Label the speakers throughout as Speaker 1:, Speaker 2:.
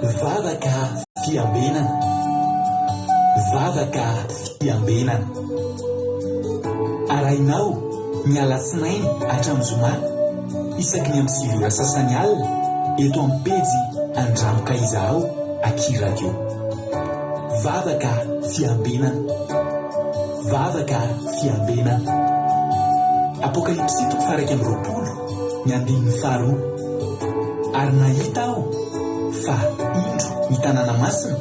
Speaker 1: Vavaka fiambenana, vavaka fiambenana. Arainao ny alatsinainy hatramin'ny zoma isaky ny amin'ny 7 ora sasany alina eto amin'ny pejy Andramoka Izaho Aky Radio. Vavaka fiambenana, vavaka fiambenana. Apokalipsy 1:20 ny 5. Ary nahita aho fa indro ny tanàna masina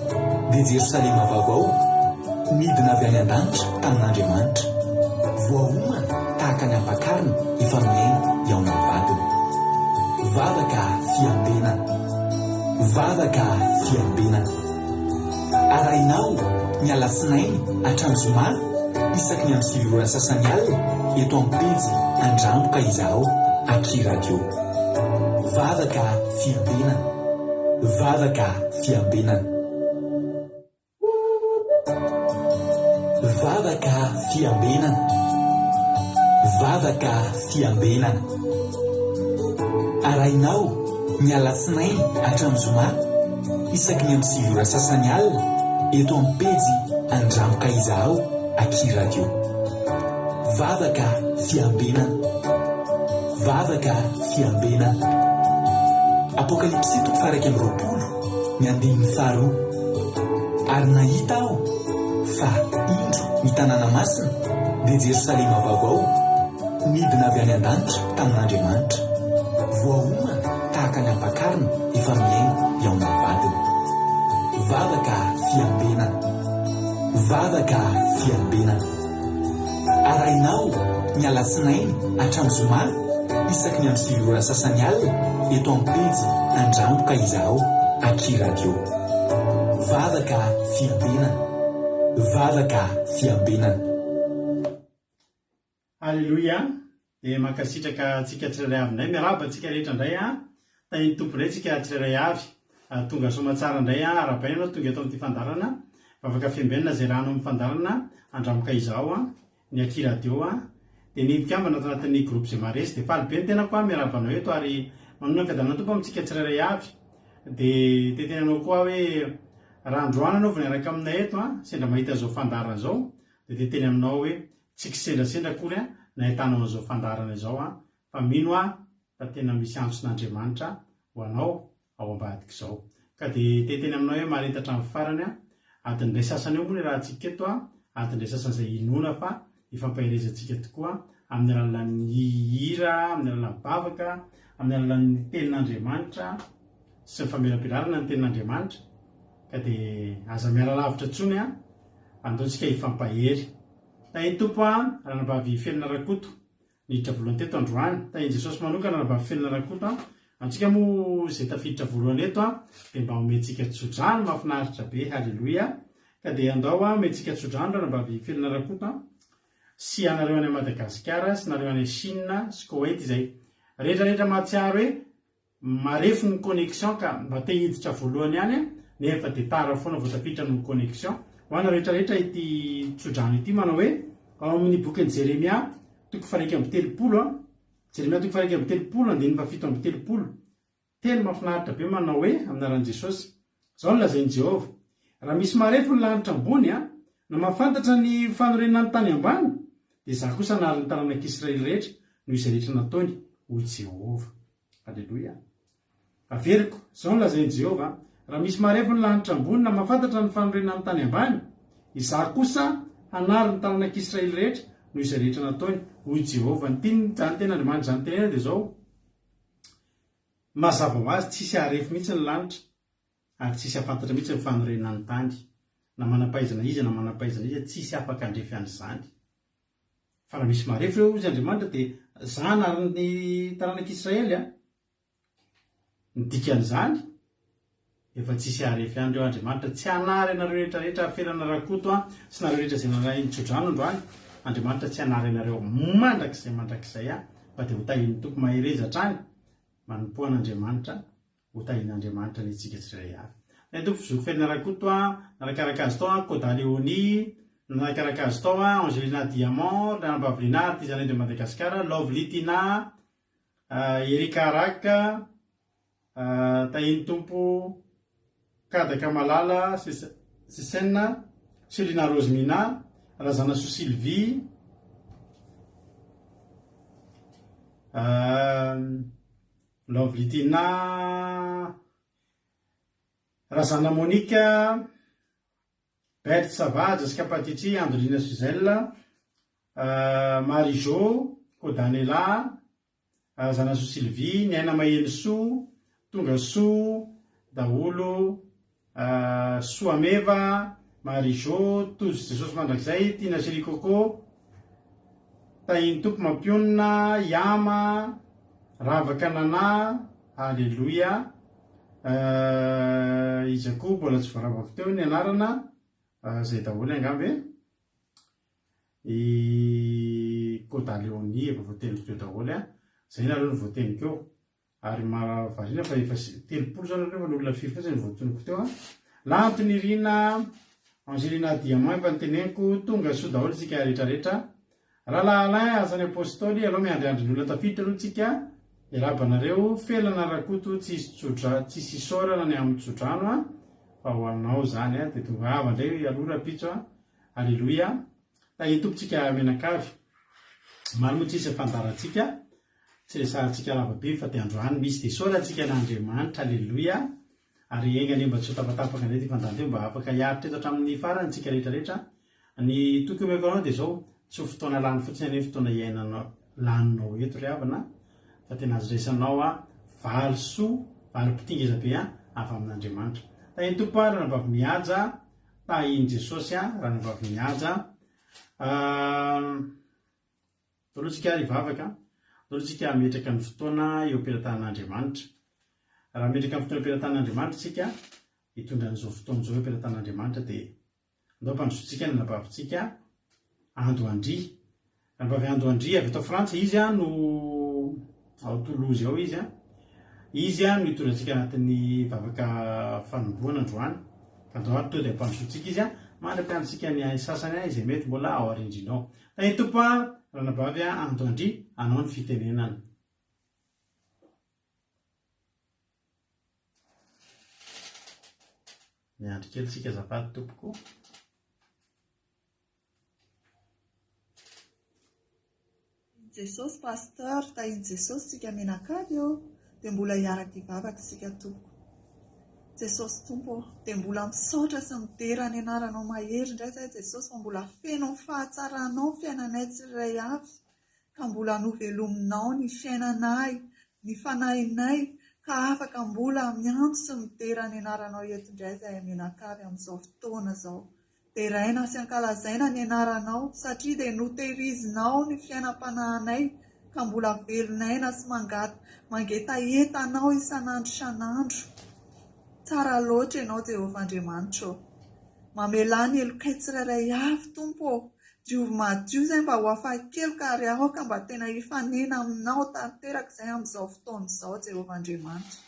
Speaker 1: dia Jerosalema vaovao midina avy any an-danitra tamin'Andriamanitra, voaomana tahaka ny ampakarina efa miaina eo amin'ny vadiny. Vavaka fiambenana, vavaka fiambenana. Arainao ny alatsinainy hatramin'ny zoma isaky ny amin'ny 7 ora sasany alina eto amin'ny pejy Andramoka Izaho Aky Radio. Vavaka fiambenana, vavaka fiambenana. Vavaka fiambenana, vavaka fiambenana. Arainao ny alatsinainy hatramin'ny zoma isaky ny amin'ny 7 ora sasany alina eto amin'ny pejy Andramoka Izaho Aky Radio. Vavaka fiambenana, vavaka fiambenana. Apokalipsy 1:20 ny 5. Ary nahita aho fa indro ny tanàna masina dia Jerosalema vaovao midina avy any an-danitra tamin'Andriamanitra, voaomana tahaka ny ampakarina efa miaina eo amin'ny vadiny. Vavaka fiambenana, vavaka fiambenana. Arainao ny alatsinainy hatramin'ny zoma isaky ny amin'ny 7 ora sasany alina eto amin'ny pejy Andramoka Izaho Aky Radio. Vavaka fiambenana, vavaka fiambenana.
Speaker 2: Alleluia. Dia mankasitraka antsika tsirairay avinay, miaraba antsika rehetra indray tany tompo indray tsika tsirairay avy, tonga somatsara indray arabaina tonga eto amin'ity fandarana vavaka fiambenana zay rano amin'ny fandarana Andramoka Izaho ny Aky Radio. Dia ny mpiambana anatin'ny groupe zay maresy dia faly be ny tena koa miarabanao eto ary manona fiadanana tompo amintsika tsirairay avy. Dia tetenanao koa hoe raha androany anao vao niaraka aminay eto sendra mahita zao fandarana zao dia teteny aminao hoe tsy kisendrasendra akory nahitanao an'izao fandarana izao fa mino fa tena misy antson'Andriamanitra ho anao ao ambadika izao. Ka dia teteny aminao hoe maharetatra amin'ny farany adin'indray sasany eo moa ny raha antsika eto adin'indray sasany izay inona fa ifampahirezantsika tokoa amin'ny alalan'ny hira, amin'ny alalan'ny bavaka, amin'ny alalan'ny tenin'Andriamanitra sy ny famelapelarana ny tenin'Andriamanitra. Ka dia aza miara lavitra tsony andaontsika hifampahery. Tainy tompo ranabavy felina rakoto niditra voalohany teto androany, tainy Jesosy manokana ranabavy felina rakoto antsika moa izay tafiditra voalohany eto dia mba omentsika tsodrano mahafinaritra be. Halleluia. Ka dia andao omentsika tsodrano ranabavy felina rakoto sy anareo any Madagasikara sy nareo any Chine sy Koweït izay rehetrarehetra mahatsiaro hoe marefo ny connexion ka mba te hiditra voalohany any nefa dia tara foana vao tafiditra ny connexion. Ho ana rehetrarehetra ity tsodrano ity manao hoe ao amin'ny bokin'i Jeremia 3:30, Jeremia 3:30, andiny 7:30. Tena mahafinaritra be manao hoe amin'ny anaran'i Jesosy. Izao no lazain'i Jehovah: raha misy marefo ny lanitra ambony na mahafantatra ny fanorenana ny tany ambany, dia izaho kosa nahary ny taranak'Israely rehetra noho izay rehetra nataony hoy Jehovah. Halleluia. Averiko, izao no lazain'i Jehovah: raha misy marefo ny lanitra ambony na mahafantatra ny fanorenana ny tany ambany, izaho kosa hanary ny taranak'Israely rehetra noho izay rehetra nataony hoy Jehovah. Ny tiany ten'Andriamanitra izany tenena dia izao: mazava ho azy tsisy arefo mihitsy ny lanitra ary tsisy hafantatra mihitsy ny fanorenana ny tany. Na manampaizana izy na manampaizana izy tsisy afaka handrefy an'izany. Fa raha misy marefo eo izy Andriamanitra dia izaho hanary ny taranak'Israely ny dikan'izany efa tsisy arefy ihany reo Andriamanitra. Tsy hanary anareo rehetrarehetra felana rakoto sy nareo rehetra izay nalainy tsodrano androany. Andriamanitra tsy hanary anareo mandrakizay fa dia ho tahin'ny tompo mahereza hatrany. Manompo an'Andriamanitra, ho tahin'Andriamanitra ny tsika tsirairay avy. Ny tompo fizoko felina rakoto narakaraka azy tao Koda Leoni, narakaraka azy tao Angelina Diamant, Ranabavy Lina, artisanay de Madagasikara, Love Litina, Erika Araka, tahiny tompo Kadaka Malala Sisena, Selina Rosemina, Razana Sou Sylvie, Lovlitina, Razana Monica, Bert Savage, Jessica Patiti, Andrina Suzella, Marie-Jo, Kodanela, Zana Sou Sylvie, Niaina Mahely Soa, Tonga Soa, Daholo, Soa Meva, Marie-Jo, Tozo Jesosy mandrakizay, Tina Serikoko, Tahiny Tompo Mampionina, Yama, Ravaka Nana, Alleluia, izy koa mbola tsy voaravako teo ny anarana, zay daholo angamba Kota Leonie efa voateniko teo daholo zay na aloha ny voateniko eo ary mahavariana fa efa 30 zany aloha n'olona 5 fotsiny voatoniko teo Lantiny Irina, Angelina Diamant efa niteneniko, tonga soa daholo tsika rehetrarehetra. Rahalahy Alain azany apôstôly aloha miandriandry ny olona tafiditra aloha tsika irabanareo felana rakoto tsisy isaorana ny amin'ny tsodrano fa ho aminao zany dia tonga avandray aloha rapitso Alleluia. Tahiny tompontsika menakavy malimo tsisy afandarantsika tsy resahantsika lavabe fa dia androany misy dia isaorantsika n'Andriamanitra. Alleluia. Ary engany mba tsy ho tapatapaka indray ty fandanteo mba afaka hiaritra eto hatramin'ny farany tsika rehetrarehetra. Ny tokyo omeko anao dia zao tsy ho fotoana lany fotsiny any fotoana iainanao laninao eto ry havana fa tena azo resanao valy soa valy mpitingezabe avy amin'Andriamanitra. Tahiny tompo ranabavy mihaja, tahiny Jesosy ranabavy mihaja. Tolotsika rivavaka, tolotsika metraka ny fotoana eo am-pilatan'Andriamanitra. Raha metraka ny fotoana am-pilatan'Andriamanitra tsika hitondra an'izao fotoana izao eo am-pilatan'Andriamanitra dia andao mpandrosotsika ny nabavitsika Andoandry. Ranabavy Andoandry avy eto Frantsa izy no ao Toulouse ao izy izy no hitondratsika anatin'ny vavaka fanomboana androany ka andao ary to dia mpandrosotsika izy mandra-piantsika ny sasany izay mety mbola ao arindrinao. Tahiny tompo ranabavy Andoandry anao ny fitenenana. Miandry kely tsika azafady tompoko.
Speaker 3: Jesosy pasteur, tahiny Jesosy tsika menakavy eo dia mbola hiaraka hivavaka tsika tompoko. Jesosy tompo dia mbola misaotra sy midera ny anaranao mahery indray zay Jesosy fa mbola feno ny fahatsaranao fiainanay tsirairay avy ka mbola novelominao ny fiainanay, ny fanahinay ka afaka mbola miantso sy midera ny anaranao eto indray zay menakavy amin'izao fotoana izao. Deraina sy ankalazaina ny anaranao satria dia notehirizinao ny fiainam-panahinay ka mbola velonaina sy mangetaentanao isan'andro. Tsara loatra ianao Jehovah Andriamanitra. Mamela ny elokay tsirairay avy tompo. Diovy madio izay mba ho hafa-keloka ary aoka mba tena hifanena aminao tanterak'izay amin'izao fotoana izao Jehovah Andriamanitra.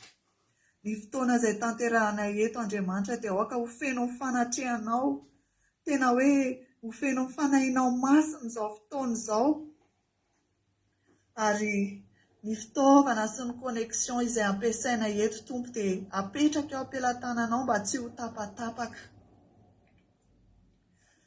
Speaker 3: Ny fotoana izay tanterahanay eto Andriamanitra dia aoka ho feno ny fanatrehanao. Tena hoe ho feno ny fanahinao masina izao fotoana izao. Ary ny fitaovana sy ny connexion izay ampiasaina eto tompo dia apetraka eo am-pelatananao mba tsy ho tapatapaka.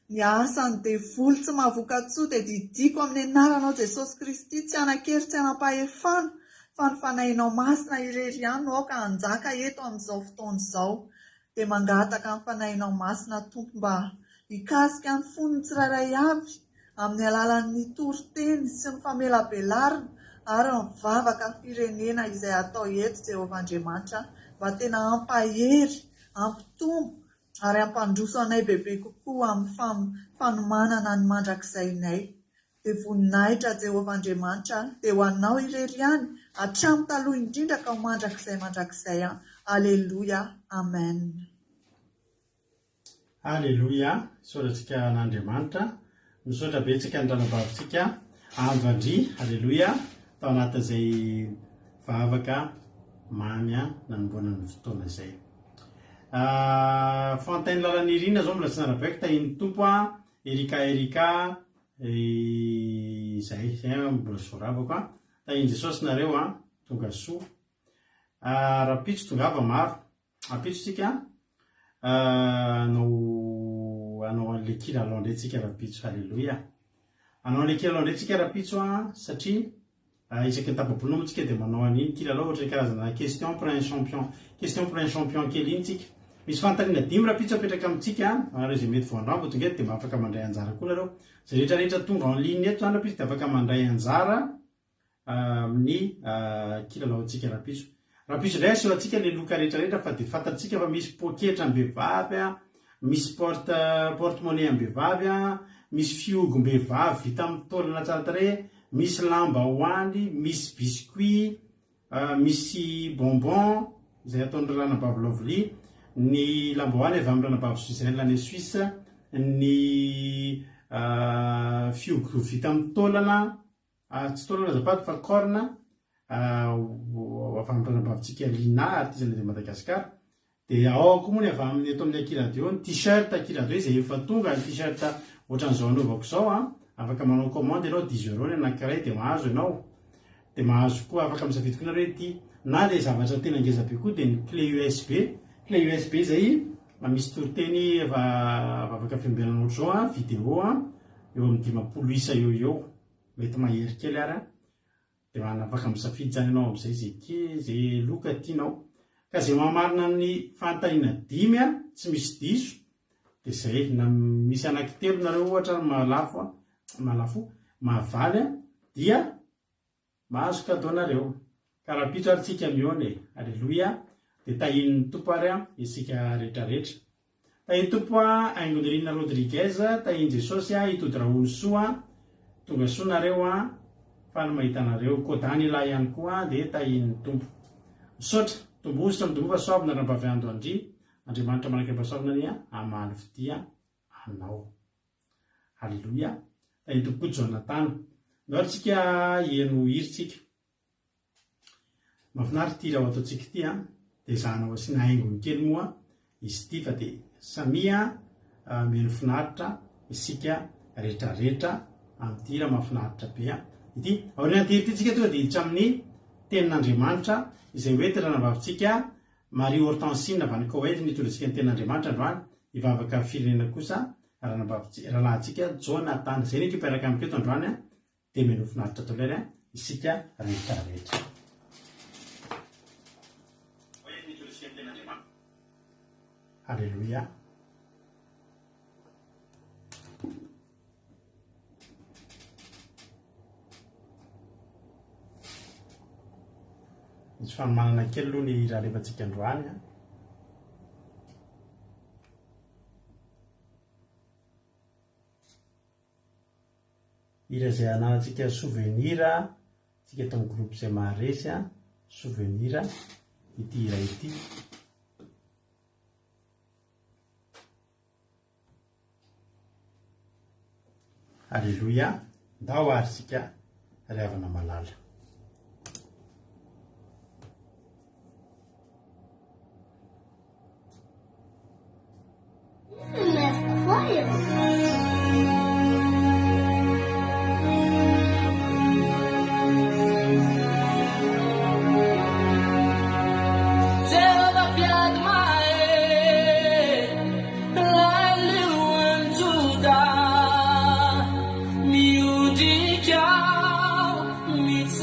Speaker 3: Ny asany devoly tsy mahavoka tsoa dia didiko amin'ny anaranao Jesosy Kristy tsy hanan-kery tsy hanam-pahefana fa ny fanahinao masina irery ihany no aoka hanjaka eto amin'izao fotoana izao. Dia mangataka ny fanahinao masina tompo mba hikasika ny foniny tsirairay avy amin'ny alalan'ny toroteny sy ny famelabelarina ary ny vavaka firenena izay atao eto Jehovah Andriamanitra mba tena ampahery, ampitombo ary ampandroso anay bebe kokoa amin'ny fanomanana ny mandrakisainay. Dia voninahitra Jehovah Andriamanitra dia ho anao irery ihany hatramin'ny taloha indrindra ka ho mandrakizay. Alleluia. Amen.
Speaker 2: Alleluia. Soratsika n'Andriamanitra. Misaotra be tsika ny ranabavitsika Andoandry. Alleluia. Tao anatin'izay vavaka mamy nanomboana ny fotoana izay. Fantainy lalany Irina zao mbola tsy narabaiko. Tahiny tompo Erika izay mbola soravako. Tahiny Jesosy nareo tonga soa. Rapitso tongava maro. Rapitso tsika anao an'le kilalao ndray tsika rapitso. Halleloia. Anao an'le kilalao ndray tsika rapitso satria isaky ny tapabolona moa tsika dia manao an'iny kilalao ohatra karazana question pour un champion kely iny tsika. Misy fanontaniana 5 rapitso apetraka amintsika reo zay mety voandrambo tonga eto dia afaka mandray anjara koa nareo. Zay rehetrarehetra tonga en ligne eto zany rapitso dia afaka mandray anjara amin'ny kilalao antsika rapitso. Rapitso indray aseho antsika le loka rehetrarehetra fa dia fantatsika fa misy poketra am-behivavy, misy porte-monnaie am-behivavy, misy fiogom-behivavy vita amin'ny taolana tsara tarehy, misy lamba hoany, misy biscuit, misy bonbon izay ataon'ny ranabavy lovely, ny lamba hoany avy amin'ny ranabavy Suzelle any Suisse, ny fiogo vita amin'ny taolana, tsy taolana azafady fa corne avy amin'ny ranabavitsika Lina artiste de Madagascar. Dia ao koa moa ny avy amin'ny eto amin'ny Akiradio ny t-shirt Akiradio izay efa tonga ny t-shirt ohatran'izao anaovako zao afaka manao commande ianao 10 € ny anankiray dia mahazo ianao. Dia mahazo koa afaka misafidy koa nareo ity na le zavatra tena ngeza be koa dia ny clé USB izay misy toriteny efa afaka fiambenana ohatr'izao vidéo eo amin'ny 500 isa eo mety mahery kely ary dia afaka misafidy zany ianao amin'izay zay loka tianao. Ka zay mamarina ny fanontaniana 5 tsy misy diso dia zay na misy anankitelo nareo ohatra malafo mahavaly dia mahazo cadeau nareo. Ka rapitso ary tsika mione. Halleloia. Dia tahin'ny tompo ary isika rehetrarehetra. Tahin'ny tompo Aingonirina Rodriguez, tahin'i Jesosy hitody Raoul Soa, tonga soa nareo fa ny mahitanareo Kodany lahy ihany koa dia tahin'ny tompo. Misaotra tombositra mitombofa soavina ranabavy ando andry. Andriamanitra manaka pasoavina ny amaly fidia anao. Halleloia. Tahin'ny tompo Jonathan. Nary tsika hieno hiritsika. Mahafinaritra ty raha ataontsika ity dia zahana asiana haingony kely moa izy ity fa dia samia meno finaritra isika rehetrarehetra amin'ity raha mahafinaritra be ity. Aoriana ty ity tsika tonga dia hiditra amin'ny tenin'Andriamanitra izay hoe ranabavitsika Marie Hortensine avy any Koweït nitondrantsika ny tenin'Andriamanitra androany. Ivavaka firenena kosa rahalahintsika Jonathan. Zay ny kiperaka amin'ny keto androany dia meno finaritra tolera isika rehetrarehetra. Halleluia. Misy fanomanana kely aloha ny raha rehefantsika androany ira izay anantsika souvenir tsika eto amin'ny groupe izay maharesy souvenir ity ira ity. Halleluia. Ndao ary sika ravana malala.
Speaker 4: It's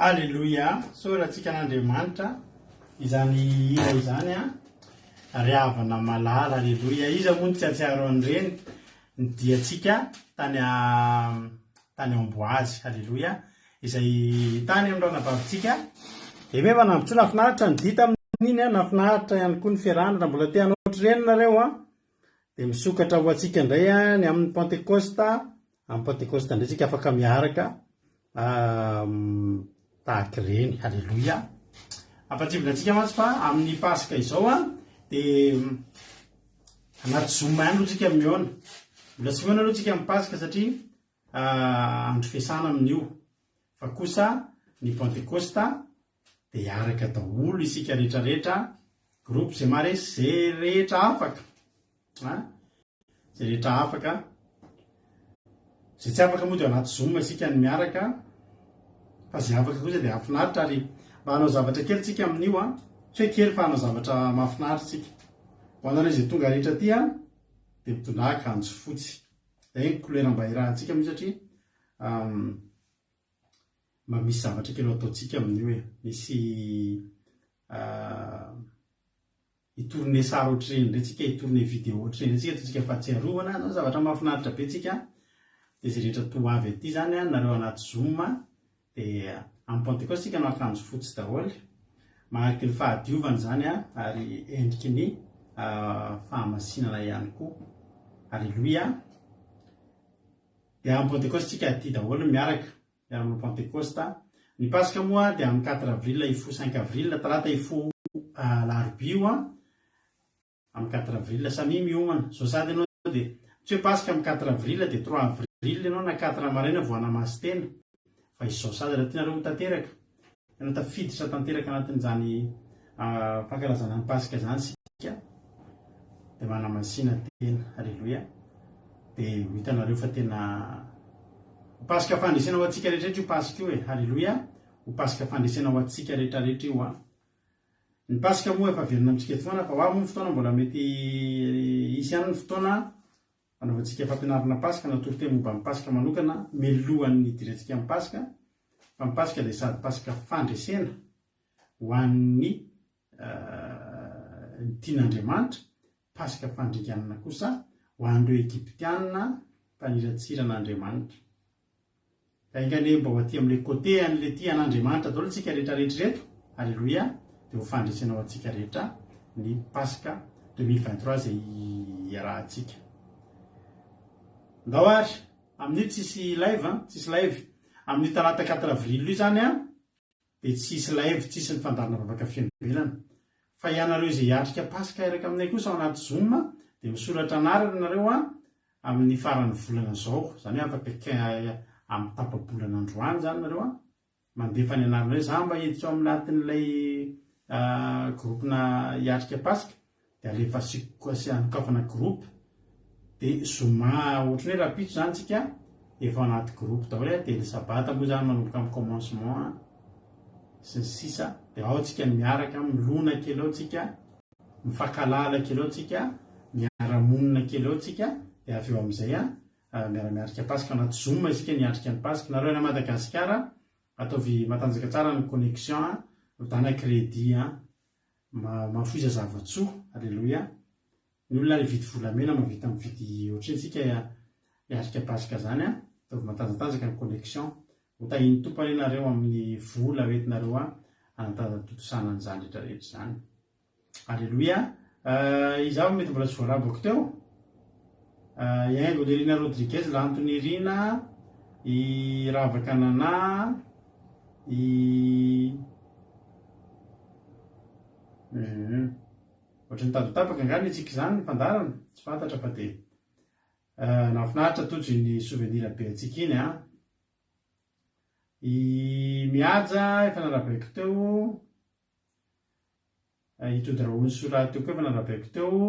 Speaker 2: Alleluia, soratsika an'Andriamanitra izany ila izany ary havana malala. Alleluia, iza moa ny tsy atsiaro an'ireny ny diatsika tany Amboazy. Alleluia, izay tany amin'irona vavintsika eme manambotro nafinaritra ny dita amin'iny nafinaritra ihany koa ny fiarahana raha mbola te hanaotry ireny nareo dia misokatra ho atsika indray ny amin'ny Pentecosta. Amin'ny Pentecosta indray tsika afaka miaraka tahaka ireny. Alleluia, ampatsivona antsika mantsy fa amin'ny Pasika izao dia anaty zoma ihany aloha tsika miona. Mbola tsy miona aloha tsika amin'ny Pasika satria andro fiasana amin'io, fa kosa ny Pentecosta dia hiaraka daholo isika rehetrarehetra, groupe izay mare izay rehetra afaka, izay rehetra afaka, izay tsy afaka moa dia anaty zoma isika ny miaraka, fa izay afaka kosa dia mahafinaritra. Ary mba hanao zavatra kely tsika amin'io, tsy hoe kely fa hanao zavatra mahafinaritra tsika. Ho anareo izay tonga rehetra aty dia mitondra akanjo fotsy. Izay ny couleur mba irahantsika moa satria mba misy zavatra kely ataontsika amin'io misy hitourner sary ohatr'ireny indray tsika, hitourner vidéo ohatr'ireny tsika, ataontsika fahatsiarovana na zavatra mahafinaritra be tsika. Dia izay rehetra toa avy aty zany nareo anaty zoma dia amin'ny Pentecoste tsika no akanjo fotsy daholo, mahariky ny fahadiovana zany ary endriky ny fahamasinana ihany koa. Alleluia, dia amin'ny Pentecoste tsika aty daholo miaraka amin'ny Pentecoste. Ny Pasika moa dia amin'ny 4 avril ifo 5 avril, talata ifo larobio amin'ny 4 avril samy miomana. Zao sady ianao dia tsy hoe Pasika amin'ny 4 avril dia 3 avril ianao na 4 maraina voana masy tena, fa izao sady raha tianareo mitanteraka, ianao tafiditra tanteraka anatin'izany fankalazana ny Pasika zany sika dia manamasina tena. Alleluia, dia ho hitanareo fa tena ho pasika fandresena ho antsika rehetrarehetra io pasika io halleloia ho pasika fandresena ho antsika rehetrarehetra io ny pasika moa efa velona amintsika foana fa ho avy ny fotoana mbola mety isy ihany ny fotoana anaovantsika fampianarana pasika natoroteny momba amin'ny pasika manokana melohan'ny direntsika amin'ny pasika fa ny pasika dia sady pasika fandresena ho an'ny tian'Andriamanitra pasika fandriganana kosa ho an'ireo Egyptianina mpaniratsiran'Andriamanitra ka ingane mba ho aty amin'ilay côté an'ilay tian'Andriamanitra daholo tsika rehetrarehetra reto halleloia dia ho fandresena ho antsika rehetra ny pasika 2023 izay iarahantsika ndao ary amin'io tsisy live amin'ny talata 4 avril io zany dia tsisy live tsisy ny fandarana vavaka fiambelana fa ianareo izay hiatrika pasika eraka aminay kosa ao anaty Zoom dia misoratra anarana nareo amin'ny faran'ny volana zao zany hoe afaka amin'ny tapabolana androany zany nareo mandefa ny anarana hoe za mba edika ao amin'natin'ilay groupena hiatrika pasika dia alefa asiko sy anokafana groupe dia Zooma ohatrany hoe rapitso zany tsika efa anaty groupe daholo dia ny sabata moa zany manomboka amin'ny commencement sy ny sisa dia ao tsika ny miaraka milona kely ao tsika mifankalala kely ao tsika miaramonina kely ao tsika dia avy eo amin'izay miaramiarika pasika anaty Zoom isika niatrika ny pasika nareo any Madagasikara ataovy matanjaka tsara ny connexion vitana crédit mafoiza zavatsoa halleloia ny olona vidy volamena mavita mividy ohatrany tsika hiatrika pasika zany ataovy matanjatanjaka ny connexion hotahiny tompany nareo amin'ny vola hoentinareo anatanjatotosanan'izany rehetrarehetra zany halleloia izaho mety mbola tsy voarabako teo iaingo Lerina Rodriguez Lantony Irina i Ravaka Nana ohatry ny tadotapaka angany itsika zany ny fandarana tsy fantatra fa dia nafinaritra tojo ny souvenir be atsika iny i mihaja efa narabaiko teo itodraony soraty teo koa efa narabaiko teo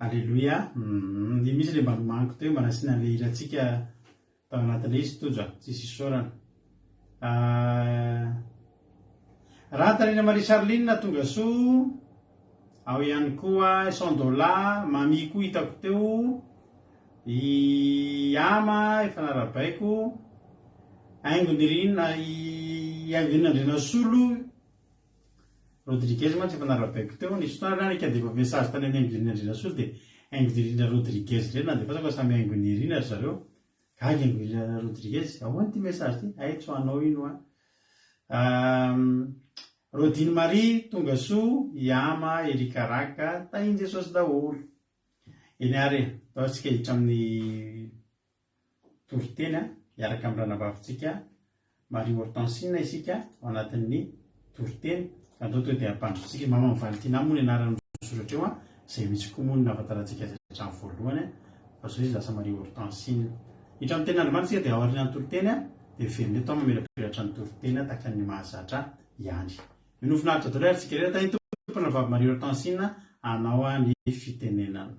Speaker 2: halleloia misy le manomaniko teo manasina le iratsika tao anatin'ilay izy tojo tsisy isorana Rantarina Marie Charline tonga soa ao ihany koa $100 mami koa hitako teo i ama efa narabaiko aingonirina Andrena Solo Rodriguez mantsy efa narabaiko teo nisy fotoana nika dia efa message tany amin'ny aingonirina Andrena Solo dia aingonirina Rodriguez ireny na dia fasako samy aingonirina ry zareo gaga aingonirina Rodriguez ahoany ty message ty aitso anao ino Rodine Marie tonga soa iama Erika Raka tahiny Jesosy daholo eny ary taotsika hiditra amin'ny toriteny hiaraka amin'ny ranavavitsika Marie Hortensine isika ao anatin'ny toriteny atao toa dia ampandrotsika mama Valentina moa ny anarany misoratra eo izay misy koa moa ny navatanantsika hatrany voalohany fa zao izy lasa Marie Hortensine hitra amin'ny ten'Andriamanitra dia ao aorian'ny toriteny dia velona tao mamelapelatra ny toriteny tahaka ny mahazatra ihany minofinaritra daholo ary tsika rehetra tompona vavy Marie Hortensine anao ny fitenenana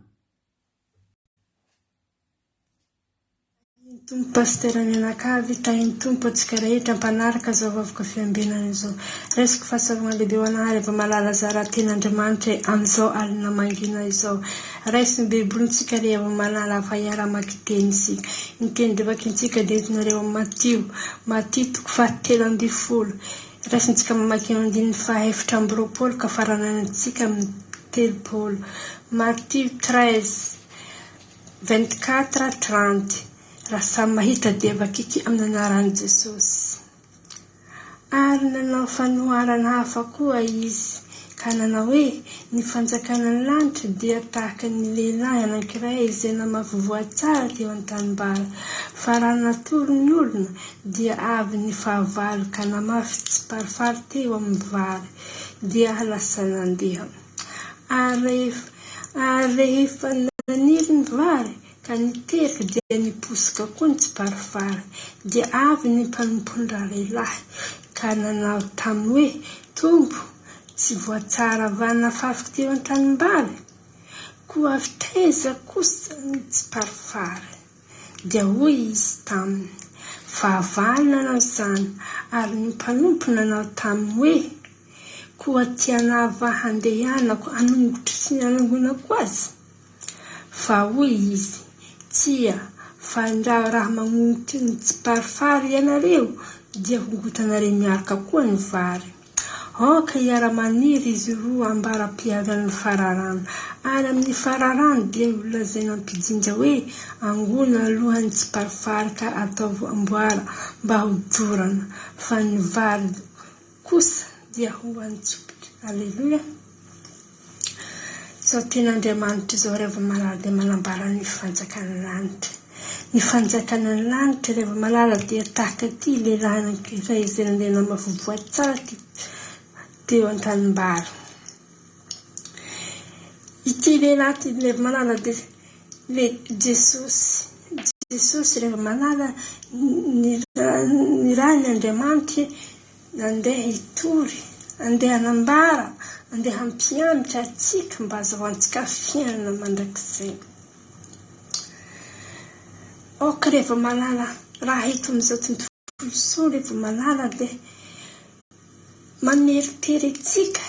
Speaker 4: Tompo pasteur Menakavy tahiny tompo atsika rehetra mpanaraka zao vavaka fiambenana izao resaka fahasalamana lehibe ho anary efa malala zara ten'Andriamanitra amin'izao alina mangina izao raisiny bebonitsika rehefa malala fa hiara-maky teny isika ny teny devakintsika dia entinareo Matio 7:10 raisintsika mamaky andiny fahaefatra amby roapolo ka faranantsika amin'ny telopolo Matio 13:24-30 raha samy mahita dia vakiky amin'ny anaran'i Jesosy ary nanao fanoharana hafa koa izy ka nanao hoe ny fanjakana ny lanitra dia tahaka ny lehilahy anankiray izay namavivoa tsara teo an-tanimbary fa raha natoro ny olona dia avy ny fahavalo ka namafy tsy parifary teo amin'ny vary dia lasa nandeha ary rehefa naniry ny vary ka niterika dia niposika koa ny tsy parifary dia avy ny mpanompondra lehilahy ka nanao taminy hoe tompo tsy voatsara vana fafiky teo an-tranimbary koa avy teza kosa tsy parifary dia hoy izy taminy fahavalina anao izany ary ny mpanompo nanao taminy hoe koa tianava handehanako anongotry sy ny anangonako azy fa hoy izy tsia fa raha magnongotra ny tsy parifary ianareo dia hongotanareo miaraka koa ny vary ka hiara-maniry izy roa ambara-piadan'ny fararano ary amin'ny fararano dia lazaina ampidinja hoe angona alohan'ny tsy parifary ka atao amboara mba ho dorana fa ny vary kosa dia ho antsopotra. Alleluia. Zao ten'Andriamanitra izao rehefa malala dia manambara ny fanjakana lanitra. Ny fanjakana ny lanitra rehefa malala dia tahaka ty lehilahy anankiray izay nandeha namafivoatsara teo an-tanimbary. Ity lehilahy ty rehefa malala dia Jesosy rehefa malala ny raha ny Andriamanitra nandeha hitory, andeha hanambara, andeha hampianatra atsika mba azahoantsika fiainana mandrakizay. Rehefa malala raha hito amin'izao tontolo izao rehefa malala dia maneritery atsika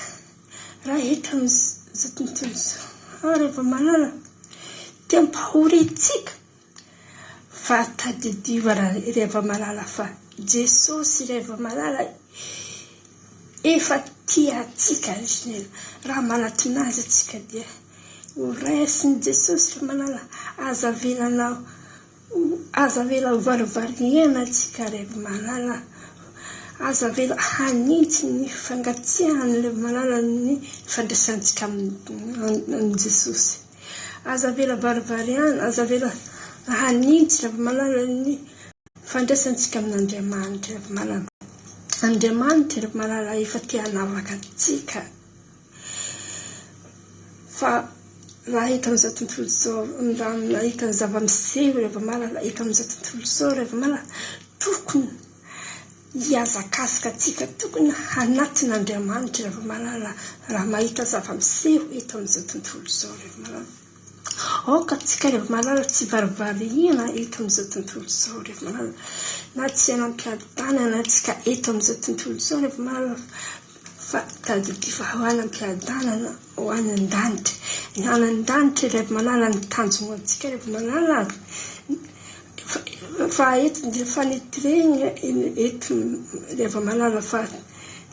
Speaker 4: raha hito amin'izao tontolo izao. Rehefa malala dia mpahory atsika fa tadidio rehefa malala fa Jesosy rehefa malala efa tia atsika izy raha manatinazy atsika dia horaisiny Jesosy rehefa malala aza vela varivariana atsika rehefa malala aza vela hanitsy ny fangatsiahany rehefa malala ny fandraisantsika amin'ny Jesosy aza vela varivariana aza vela hanitsy rehefa malala ny fandraisantsika amin'Andriamanitra rehefa malala Andriamanitra rehefa malala efa tia hanavaka atsika fa raha hita amin'izao tontolo izao raha hita ny zava-miseho rehefa malala hita amin'izao tontolo izao rehefa malala tokony hiazakazaka atsika tokony hanatin'Andriamanitra rehefa malala raha mahita zava-miseho hita amin'izao tontolo izao rehefa malala atsika rehefa malala tsy varivariana hita amin'izao tontolo izao rehefa malala na tsy hanam-piadanana atsika hita amin'izao tontolo izao rehefa malala fa tadidio fa ho hanam-piadanana ho any an-danitra ny any an-danitra rehefa malala ny tanjona atsika rehefa malala fa eto dia fanitireny eto rehefa malala fa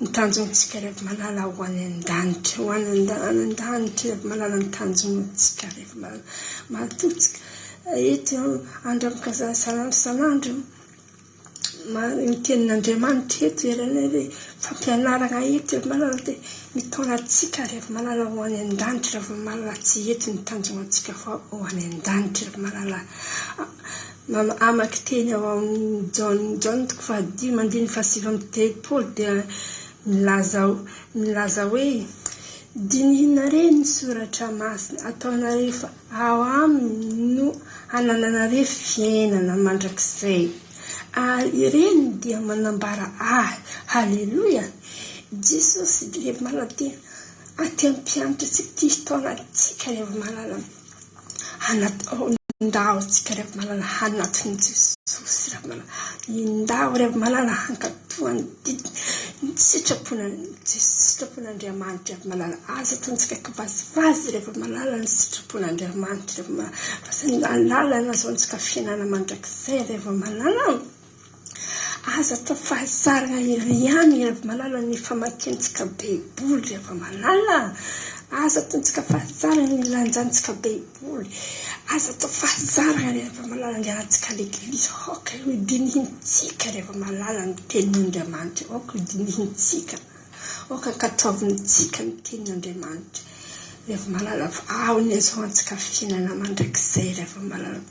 Speaker 4: ny tanjonantsika rehefa malala ho any an-danitra ho any an-danitra rehefa malala ny tanjonantsika rehefa malala matotsika eto andram-kazasanandro sanandro ny tenin'Andriamanitra eto erana hoe fampianarana eto rehefa malala dia mitona atsika rehefa malala ho any an-danitra rehefa malala tsy eto ny tanjonantsika fa ho any an-danitra rehefa malala amaky teny ao amin'ny John 10:7 dia milaza hoe dinihina ny soratra masina ataonareo fa ao aminy no hanananareo fiainana mandrakizay ary ireny dia manambara halleluia Jesosy rehefa malala dia aty ampianatra atsika tia fotoana atsika rehefa malala indao atsika rehefa malala hanatin'i Jesosy rehefa malala indao rehefa malala hankatoany sitrapon'Andriamanitra rehefa malala aza ataontsika kivazivazy rehefa malala ny sitrapon'Andriamanitra rehefa malala fa ny lalana azahoantsika fiainana mandrakizay rehefa malala aza atao fahazarana ihany rehefa malala ny famakiantsika baiboly rehefa malala aza ataontsika fahazarana ny lanjantsika baiboly aza atao fahazarana rehefa malala ny antsika l'eglizy dinihintsika rehefa malala ny tenin'Andriamanitra dinihintsika kataovintsika ny tenin'Andriamanitra rehefa malala ao ny azahoantsika fiainana mandrakizay rehefa malala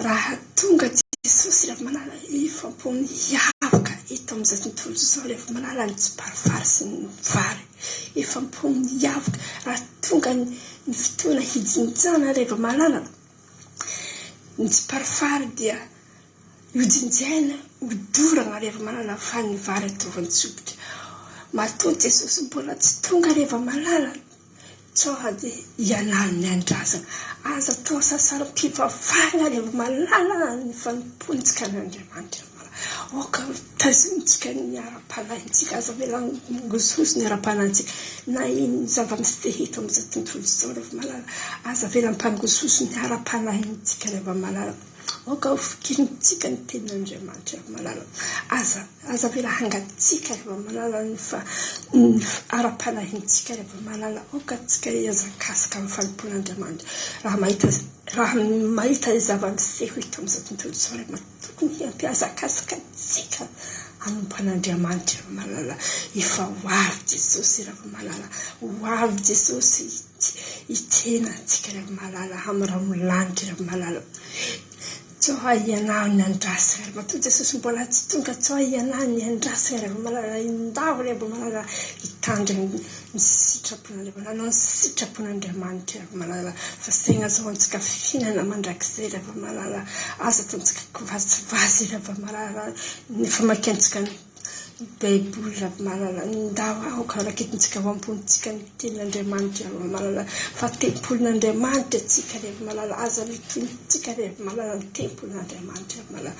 Speaker 4: raha tonga Jesosy rehefa malala efampony hiavaka hita amin'izao tontolo izao rehefa malala ny tsy parifary sy ny vary efampony hiavaka raha tonga ny fotoana hijinjana rehefa malala ny tsy parifary dia hojinjaina hodorana rehefa malala fa ny vary ataovantsopitra matoa Jesosy mbola tsy tonga rehefa malala tsoa dia ianany ny andrasana aza tao sasaram-pivavahana rehefa malala ny fanompontsika n'Andriamanitra oka tazonitsika ny ara-panahintsika aza vela ngososo ny ara-panahintsika na iny zava-misy te hita amin'izao tontolo izao rehefa malala aza vela mpangososo ny ara-panahintsika rehefa malala oka fikirintsika ny tenin'Andriamanitra rehefa malala aza vela hangatsika rehefa malala ny ara-panahintsika rehefa malala oka tsika iazakasaka amin'ny fanompon'Andriamanitra raha mahita zava-miseho hita amin'izao tontolo izao rehefa tokony hampiazakasaka tsika hanompan'Andriamanitra rehefa malala efa ho avy Jesosy rehefa malala ho avy Jesosy hitena antsika rehefa malala amin'ny raha molanitra rehefa malala tsoa ianao ny andrasana matoa Jesosy mbola tsy tonga tsoa ianao ny andrasana rehefa malala indavo rehefa malala hitandra ny sitrapon'Andriamanitra ny sitrapon'Andriamanitra rehefa malala fa saina azo antsika fihinana mandrakizay rehefa malala aza ataontsika kivazivazy rehefa malala nefa makiantsika ny Baiboly rehefa malala ndao aoka rakitintsika vampontsika ny tenin'Andriamanitra rehefa malala fa tempolin'Andriamanitra tsika rehefa malala aza mitonitsika rehefa malala ny tempolin'Andriamanitra rehefa malala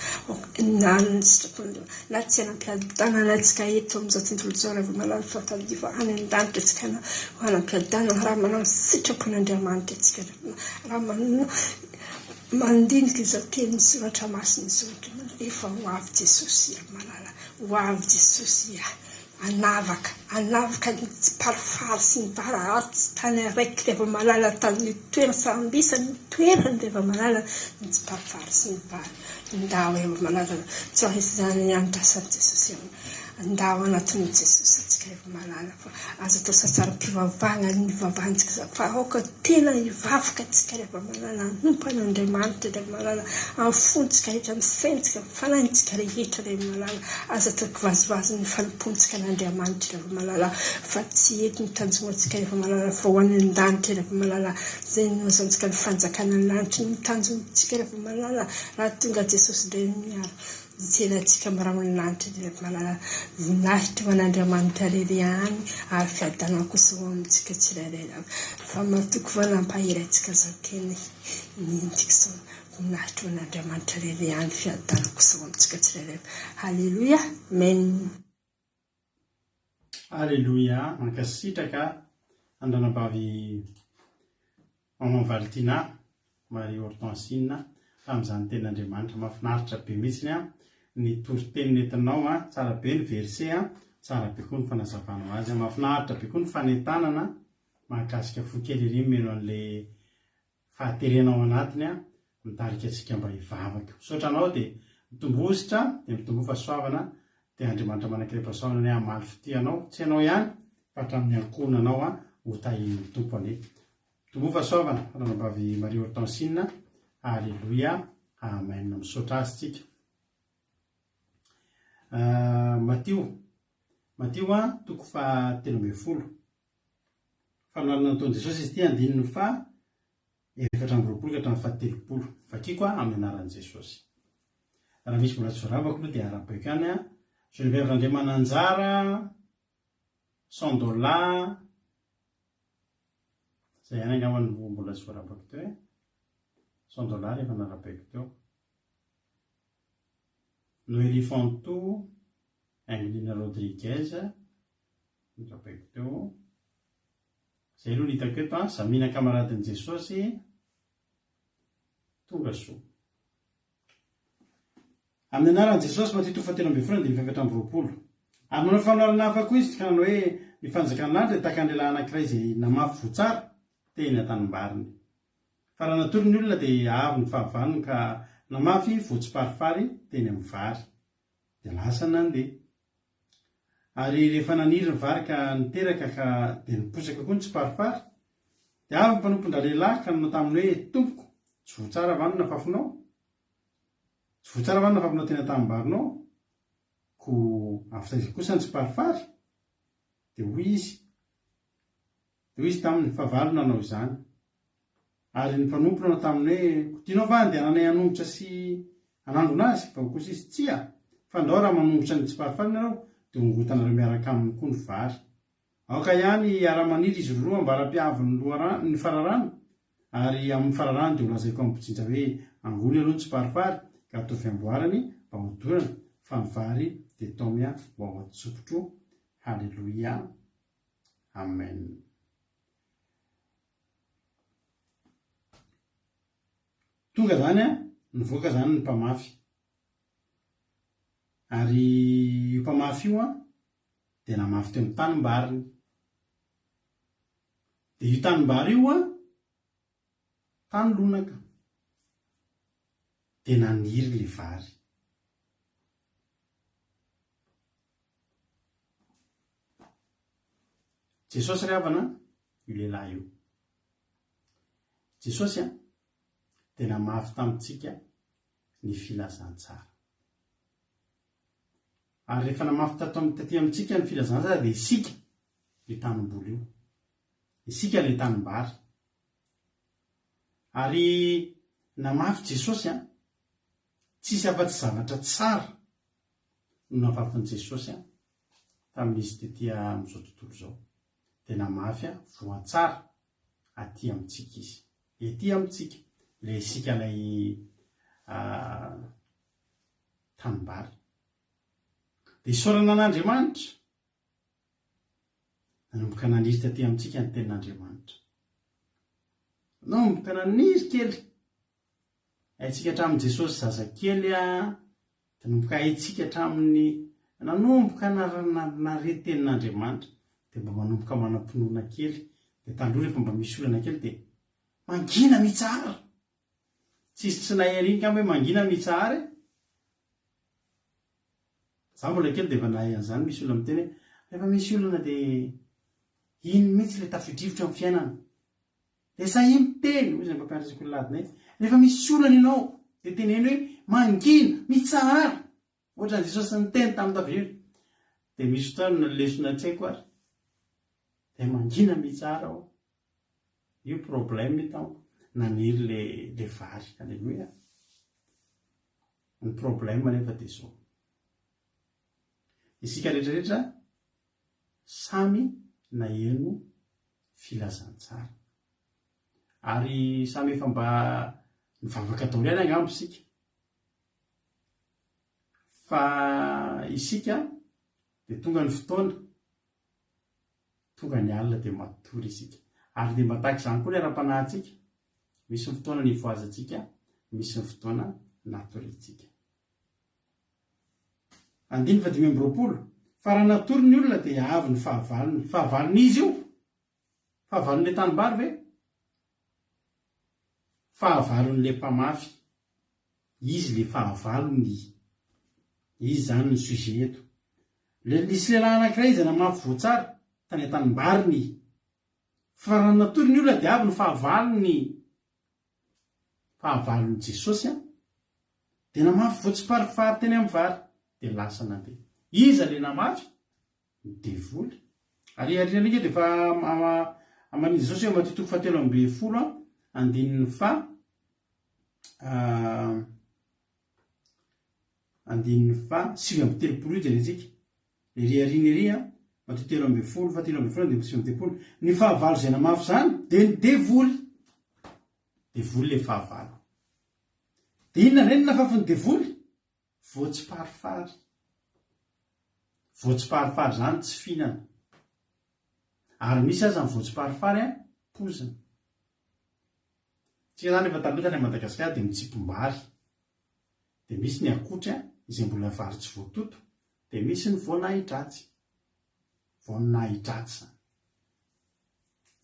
Speaker 4: na ny sitrapon'Andriamanitra na tsy hanampiadanana antsika eto amin'izao tontolo izao rehefa malala fa tadiva any an-danitra tsika na hanampiadanana raha manao ny sitrapon'Andriamanitra tsika raha manao mandinika izao teny soratra masina izao efa ho avy Jesosy rehefa malala ho avy Jesosy anavaka ny tsiparifary sy ny barahary tsy tany araiky rehefa malala tamin'ny toerana sambisa ny toerany rehefa malala ny tsiparifary sy ny bara ndao rehefa malala tsy izany andrasan'i Jesosy andao anatin'ny Jesosy atsika rehefa malala fa azo atao sasaram-pivavahana ny vavahantsika fa aoka tena hivavaka atsika rehefa malala nompan'Andriamanitra rehefa malala amin'ny fontsika rehetra amin'ny saintsika fanahintsika rehetra rehefa malala azo atao kivazivazy ny fanompontsika n'Andriamanitra rehefa malala fa tsy eto ny tanjonantsika rehefa malala fa ho any an-danitra rehefa malala zay no azontsika ny fanjakana ny lanitra ny tanjonantsika rehefa malala raha tonga Jesosy dia miara tsenantsika maraminy lanitra rehefa malala voninahitra ho an'Andriamanitra rery any ary fiadanana kosa ho amintsika tsirairay fa matoko vanampahiry antsika zao teny nindika izao voninahitra ho an'Andriamanitra rery any fiadanana kosa ho amintsika tsirairay halleloia amen.
Speaker 2: Alleluia, mankasitraka andranambavy Maman Valentina Marie Hortensine tamin'izany tenin'Andriamanitra mahafinaritra be mihitsiny ny toro-teniny entinao tsara be ny verset tsara be koa ny fanazavanao azy mahafinaritra be koa ny fanentanana mahakasika fo kely ery meno an'ilay fahaterenao anatiny mitarika antsika mba hivavaka misaotra anao dia mitombositra dia mitombo fahasoavana dia Andriamanitra manankiray-pahasoavana ny hamaly fitianao tsy ianao ihany fa hatramin'ny ankonanao ho tahin'ny tompony mitombo fahasoavana ranambavy Marie Hortensine. Alleluia, amen. Misaotra azy tsika. Matio toko fa 13 fanohanana nataon'i Jesosy izy ity andininy fa 420 ka hatramin'ny fa 30 vakiko amin'ny anaran'i Jesosy. Raha misy mbola tsy voaravako aloha dia arabaiko any je ne vais rendre mananjara $100 zay ihany angambany mbola tsy voaravako teo $100 efa narabaiko teo. Noélie Fantou, Angelina Rodriguez, narabaiko teo. Zay aloha hitako eto Zamina kamaradin'i Jesosy tonga soa. Amin'ny anaran'i Jesosy Matito 17 dia 720. Ary manao fanoharana hafa koa izy ka nanao hoe ny fanjakana lanitra tahaka ny lehilahy anankiray izay namafy voatsara teny an-tanimbariny. Fa raha natory ny olona dia avy ny fahavaniny ka namafy voatsiparifary teny amin'ny vary dia lasa nandeha. Ary rehefa naniry ny vary ka niteraka ka dia niposaka koa ny tsiparifary dia avy ny mpanompon'dra lehilahy ka nanao taminy hoe tompoko tsy voatsara vanina fafinao, tsy voatsara vanina fafinao teny an-tanimbarinao ko after kosa ny tsiparifary dia hoy izy tamin'ny fahavalo nanao izany. Ary ny mpanompo nanao taminy hoe tianao va dia ananay hanombotra sy hanangona azy fa kosa izy tsia fa ndao raha manombotra ny tsiparifary nareo dia ongotanareo miaraka aminy koa ny vary. Aoka ihany ara-maniry izy roa mba ara-piavy ny fararano, ary amin'ny fararano dia holazaiko amin'ny mpitsindra hoe angony aloha tsy paripary ka atao fiamboarany mba hodorana fa ny vary dia taomia ho ao an-tsokotro. Halleloia, amen. Tonga zany nivoaka zany ny mpamafy, ary io mpamafy io dia namafy teo amin'ny tanimbariny. Dia io tanimbary io tany lonaka, dia naniry le vary. Jesosy ry havana io lehilahy io. Jesosy dia namafy tamintsika ny filazantsara. Ary rehefa namafy taty amintsika ny filazantsara dia isika le tanimboly io, isika le tanimbary. Ary namafy Jesosy tsisy afa-tsy zavatra tsara no navafin'i Jesosy tamin'izy tetỳ amin'izao tontolo izao. Dia namafy voatsara aty amintsika izy, ety amintsika ilay isika ilay tanimbary. Dia isaorana an'Andriamanitra nanomboka naniry taty amintsika ny tenin'Andriamanitra, nanomboka naniry kely haitsika hatramin'i Jesosy zazakely nanomboka haitsika hatramin'ny nanomboka nare tenin'Andriamanitra dia mba manomboka manam-pinoana kely. Dia taloha rehefa mba misy olana kely dia mangina mitsara, tsisy tsy nahay iny ka hoe mangina mitsara. Za mbola kely dia efa nahay an'izany, misy olona miteny hoe rehefa misy olana dia iny mihitsy le tafidrivotra amin'ny fiainana, dia sa iny teny hoy izay mpampianatra koladinay, rehefa misy olana ianao dia teneny hoe mangina mitsara ohatra ny Jesosy ny teny tamin'ny tafidrivotra. Dia misy fotoana lesona tsy haiko ary dia mangina mitsara ao. Io problème tamiko naniry le vary. Halleluia. Ny problème nefa dia izao, isika rehetrarehetra samy naheno filazantsara, ary samy efa mba nivavaka daholo ihany angamba isika. Fa isika dia tonga ny fotoana, tonga ny alina dia matory isika, ary dia matahaka izany koa ny ara-panahintsika. Misy ny fotoana nivoazantsika, misy ny fotoana natoritsika. 5:20 fa raha natory ny olona dia avy ny fahavalony. Fahavalony izy io, fahavalon'le tanimbary ve? Fahavalon'le mpamafy, izy le fahavalony, izy zany ny sujet eto. Nisy lehilahy anankiray izy namafy voatsara tany an-tanimbariny. Fa raha natory ny olona dia avy ny fahavalony. Fahavalon'i Jesosy dia namafy voatsiparifary teny amin'ny vary dia lasa nandeha. Iza le namafy? Ny devoly. Ary arinan'ika dia efa amanin'i Jesosy eo Mateo 7:10 andininy fa andininy fa 7:30 dia retsika. Ery arina ery Mateo 7:10 fa 7:30 dia 7:30. Ny fahavalo izay namafy zany dia ny devoly. Devoly le fahavalo. Dia inona indray ny nafafin'ny devoly? Voatsiparifary. Voatsiparifary zany tsy fihinana. Ary misy aza ny voatsiparifary pozina. Tsika zany efa taloha tany Madagasikara dia mitsipombary. Dia misy ny akotra izay mbola vary tsy voatoto, dia misy ny voanahidratsy. Voanahidratsy zany.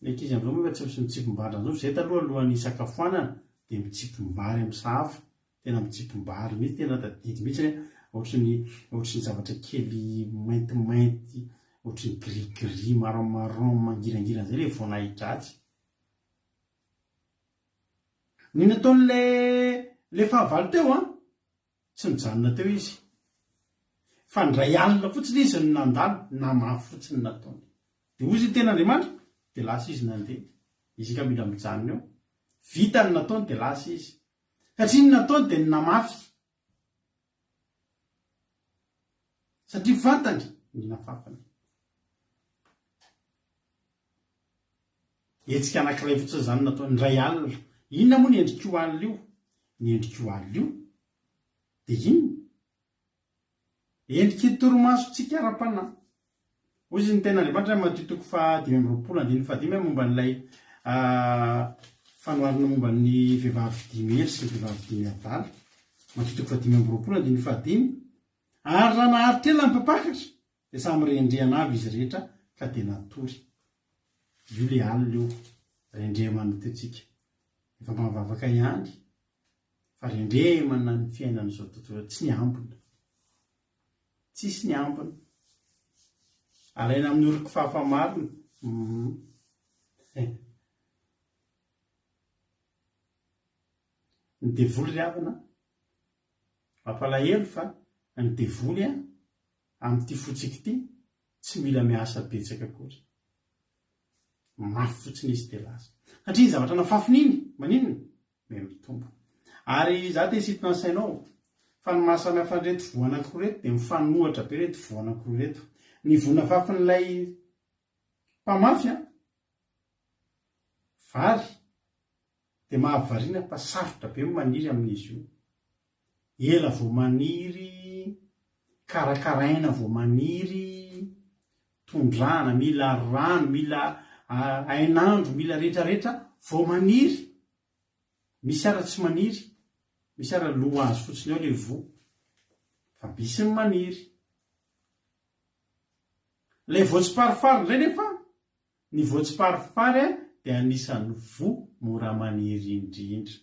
Speaker 2: Ny ankizy amin'izao moa efa tsy mitsipombary an'izao. Izay taloha alohan'ny isakafoanana dia mitsipombary amin'ny sahafa, tena mitsipombary mihitsy, tena tadidy mihitsy ohatran'ny zavatra kely maintimainty, ohatran'ny gris-gris, marron mangirangirana izay le voanahidratsy. Ny nataon'le fahavalo teo tsy nijanona teo izy, fa ndray alina fotsiny izy no nandalo, namafy fotsiny nataony. Dia hoy izy ny ten'Andriamanitra dia lasa izy nandeha. Izy ka mila mijanona eo, vita ny nataony dia lasa izy, satria ny nataony dia ny namafy. Satria fantany mihina fafana. Etsika anankiray fotsiny zany natao ndray alina. Inona moa ny endrik'io alina io? Ny endrik'io alina io dia inona? Endriky toromasontsika ara-panahy. Hoy izy ny ten'Andriamanitra Matio 5:25 momba n'ilay fanoharana momba ny vehivavy dimy hely sy ny vehivavy dimy adaly. Matio 5:25. Ary raha naharitra ela ny mpapakatra dia samy rendrehana avy izy rehetra ka dia natory. Io le alina io rendrehana toetsika. Efa mavavaka ihany fa rendrehana ny fiainan'izao tontolo tsy ny ambony. Tsisy ny ambony. Alaina amin'ny oriko fahafamarina. Ny devoly ry havana mampalahelo fa ny devoly amin'ity fotsika ity tsy mila miasa betsaka akory. Mafy fotsiny izy dia lasa. Satria zavatra nafafin'iny maninona? Mitombo. Ary za te hisintona ny sainao fa ny mahasamihafa an'ireto voa anankiroa reto dia mifanohitra be reto voa anankiroa reto. Ny voana fafin'ilay mpamafy vary dia mahavariana fa sarotra be maniry amin'izy io. Ela vao maniry, karakaraina vao maniry, tondrana, mila rano, mila ainandro, mila rehetrarehetra vao maniry. Misy ara tsy maniry, misy ara loha azy fotsiny ao le voa, fa misy ny maniry. Ilay voatsiparifary indray nefa, ny voatsiparifary dia anisan'ny voa mora maniry indrindra.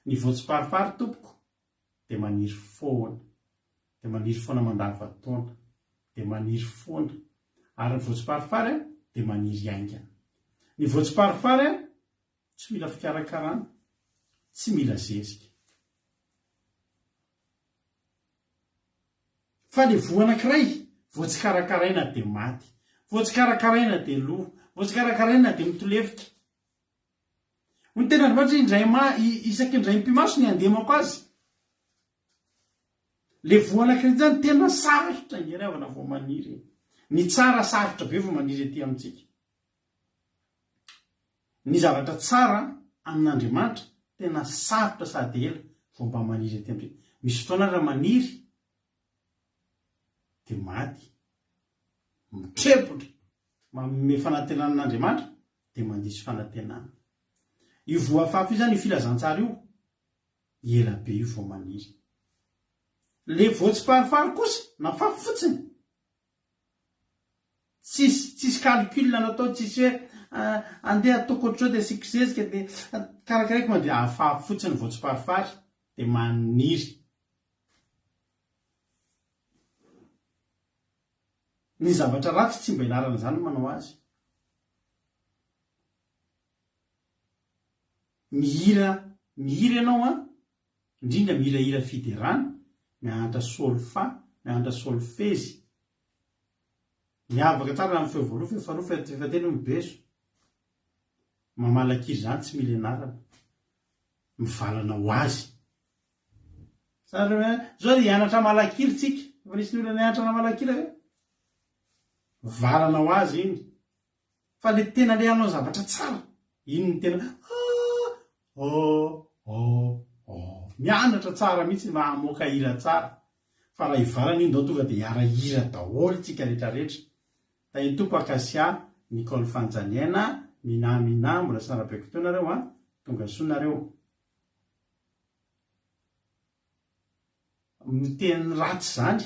Speaker 2: Ny voatsiparifary tompoko dia maniry foana, dia maniry foana mandavan-taona, dia maniry foana. Ary ny voatsiparifary dia maniry aingana. Ny voatsiparifary tsy mila fikarakarana, tsy mila zezika. Fa ny voa anankiray voatsikarakaraina dia maty, voatsikarakaraina dia lo, voatsikarakaraina dia mitolefika. Ny tena Andriamanitra isaky indray mpimaso ny andemako azy. Le voa anankiray zany tena sarotra ngeravana vao maniry. Ny tsara sarotra be vao maniry etỳ amintsika. Ny zavatra tsara amin'Andriamanitra tena sarotra sady ela vao mba maniry etỳ amintsika. Misy fotoana raha maniry dia maty, mitrepotra, manome fanantenan'Andriamanitra dia mandisy fanantenana. Io voa fafy io zany io filazantsara io, ela be io vao maniry. Le voatsiparifary kosa nafafy fotsiny. Tsisy calcul natao, tsisy hoe andeha ataoko ohatr'izao dia asiako zezika dia karakaraiko ma dia afafy fotsiny voatsiparifary dia maniry. Ny zavatra ratsy tsy mba hianarana izany manao azy. Mihira ianao indrindra mihirahira fiderana, mianatra solfa, mianatra solfezy. Miavaka tsara amin'ny feo voaloha, feo faharoa, feo fahatelo mibeso. Mamalakiry izany tsy mila ianarana. Mivalana ho azy. Zao dia hianatra malakiry tsika. Efa nisy ny olona nianatra malakiry ve? Valana ho azy iny. Fa le tena le hanao zavatra tsara, iny ny tena mianatra tsara mihitsy mba hamoaka hira tsara. Fa raha hivalana iny dao tonga dia hiara hira daholo tsika rehetrarehetra. Da iny tompo Akasia, Nicole Fanjaniana, Mina, mbola sy nara-peko teo nareo tonga soa nareo. Miteny ratsy zany,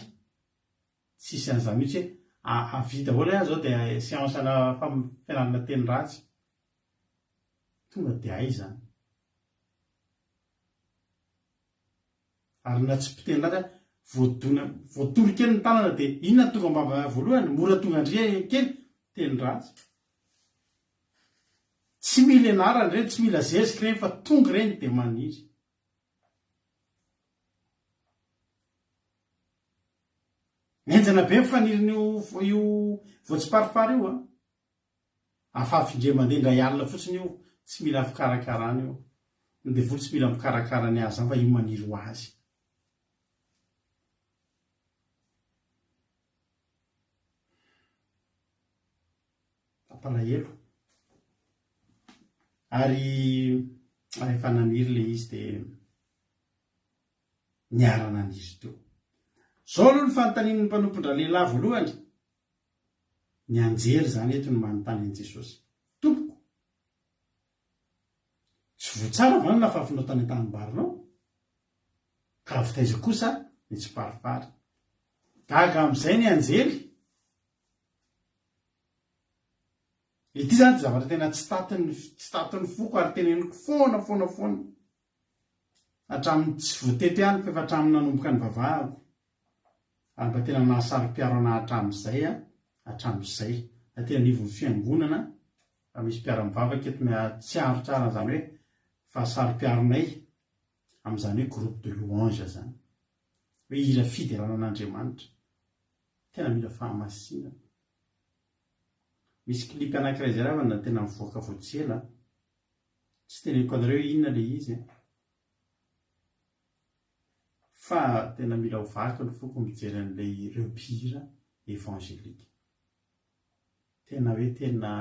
Speaker 2: tsisy an'izany mihitsy hoe avita daholo zao dia séansena fianarana teny ratsy. Tonga dia hay zany. Ary na tsy mpiteny ratsy voatory kely ny tanana dia inona tonga mbava voalohany, mora tonga andria kely teny ratsy. Tsy mila ianarana ireny, tsy mila zezika ireny fa tonga ireny dia maniry. Enjana be mifaniriny io voatsiparifary io afafy indray mandeha indray alina fotsiny io, tsy mila fikarakarana io. Ny devoly tsy mila mikarakara ny azy fa io maniry ho azy. palahelo ary rehefa naniry le izy dia niarana an'izy teo. Zao aloha ny fanontanian'ny mpanompondra lehilahy voalohany, ny anjery zany eto ny manontany an' Jesosy: tompoko, tsy voatsara va ny lafafinao tany an-tanimbarianao? Ka avy taiza kosa ny tsy paripary? Gaga amin'izay ny anjery. Ity zany dia zavatra tena tsy tatiny foko ary teneniko foana hatramin'ny tsy voatety ihany fa efa hatramin'ny nanomboka ny vavahako. Ary mba tena nahasary-piaro anahy hatramin'izay. Na tena nivon'ny fiangonana fa misy mpiara-mivavaka eto tsy aro tsara zany hoe fa sary-piaronay amin'izany hoe groupe de louange zany, hoe hira fiderana an'Andriamanitra. Tena mila fahamasinana. Misy klipy anankiray zay raha na tena mivoaka voatsela, tsy teneniko anareo inona le izy, fa tena mila ho vaky ny foko mijery an'ilay ireo mpihira evangelika. Tena hoe tena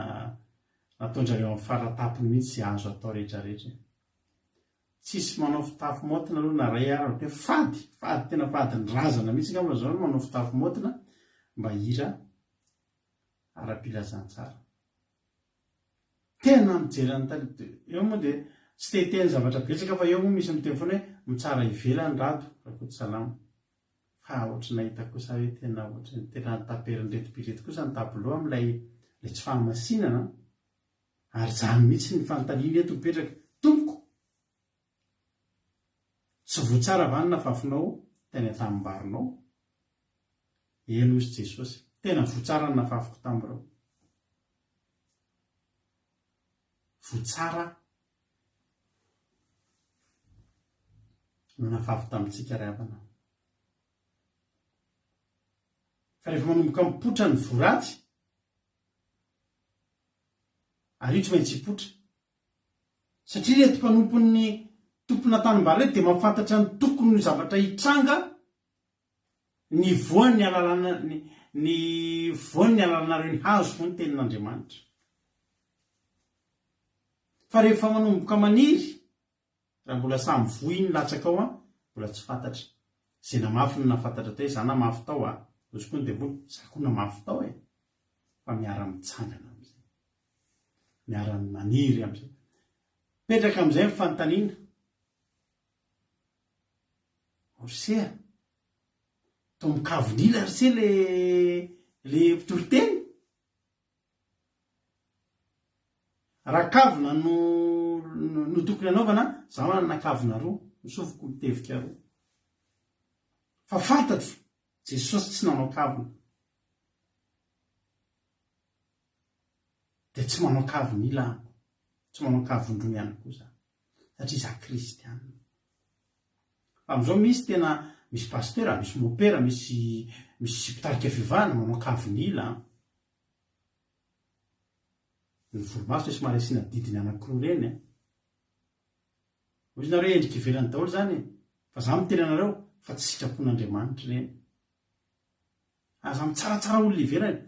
Speaker 2: nataonjareo amin'ny faratapony mihitsy azo atao rehetrarehetra. Tsisy manao fitafy motina aloha na ray ara, hoe fady tena fady ny razana mihitsy ngamba zao no manao fitafy motina mba hira ara-pilazantsara. Tena mijery an'tany eo moa dia tsy teteny zavatra betsaka fa eo moa misy miteny foana hoe mitsara ivelany rato rakoto salama. Fa ohatry nahita kosa hoe tena ohatry tena taperin'retim-pirety kosa ny tabiloa amin'ilay tsy fahamasinana, ary zany mihitsy ny fanontaniana eto mipetraka: tompoko, tsy voatsara va ny nafafinao teny an-tanimbarianao? Eny hozy Jesosy, tena voatsara ny nafafiko tamin'ireo. Voatsara no nafafy tamintsika ray avana. Fa rehefa manomboka mipotra ny voratsy, ary io tsy maintsy hipotra, satria reto mpanompon'ny tompona tanimbary reto dia mahafantatra ny tokony ny zavatra hitranga ny voan'ny alalanareo ny hazo fo ny tenin'Andriamanitra. Fa rehefa manomboka maniry, raha mbola samy voiny latsaka ao, mbola tsy fantatra. Zay namafy no nafantatra tao, zany namafy tao ozy koa ny devoly, za koa namafy tao fa miara-mitsangana amin'izay, miara-maniry amin'izay. Petraka amin'izay ny fanontaniana: Orsea, to mikavonila rse le mpitoroteny? Raha kavona no tokony anaovana, za manana kavona roa, misofoko mitevika roa. Fa fantatro Jesosy tsy nanao kavona, dia tsy manao kavonila, tsy manao kavon-droa ihany koa za, satria za kristianina. Fa amin'izao misy tena misy pastera, misy mopera, misy mpitarika fivavahana manao kavonila. Ny volomaso sy marasina didiny anankiroa reny. Ozy nareo endrika ivelany daholo zany, fa za miteny anareo fa tsy sitrapon'Andriamanitra reny. Aza mitsaratsara olona ivelany,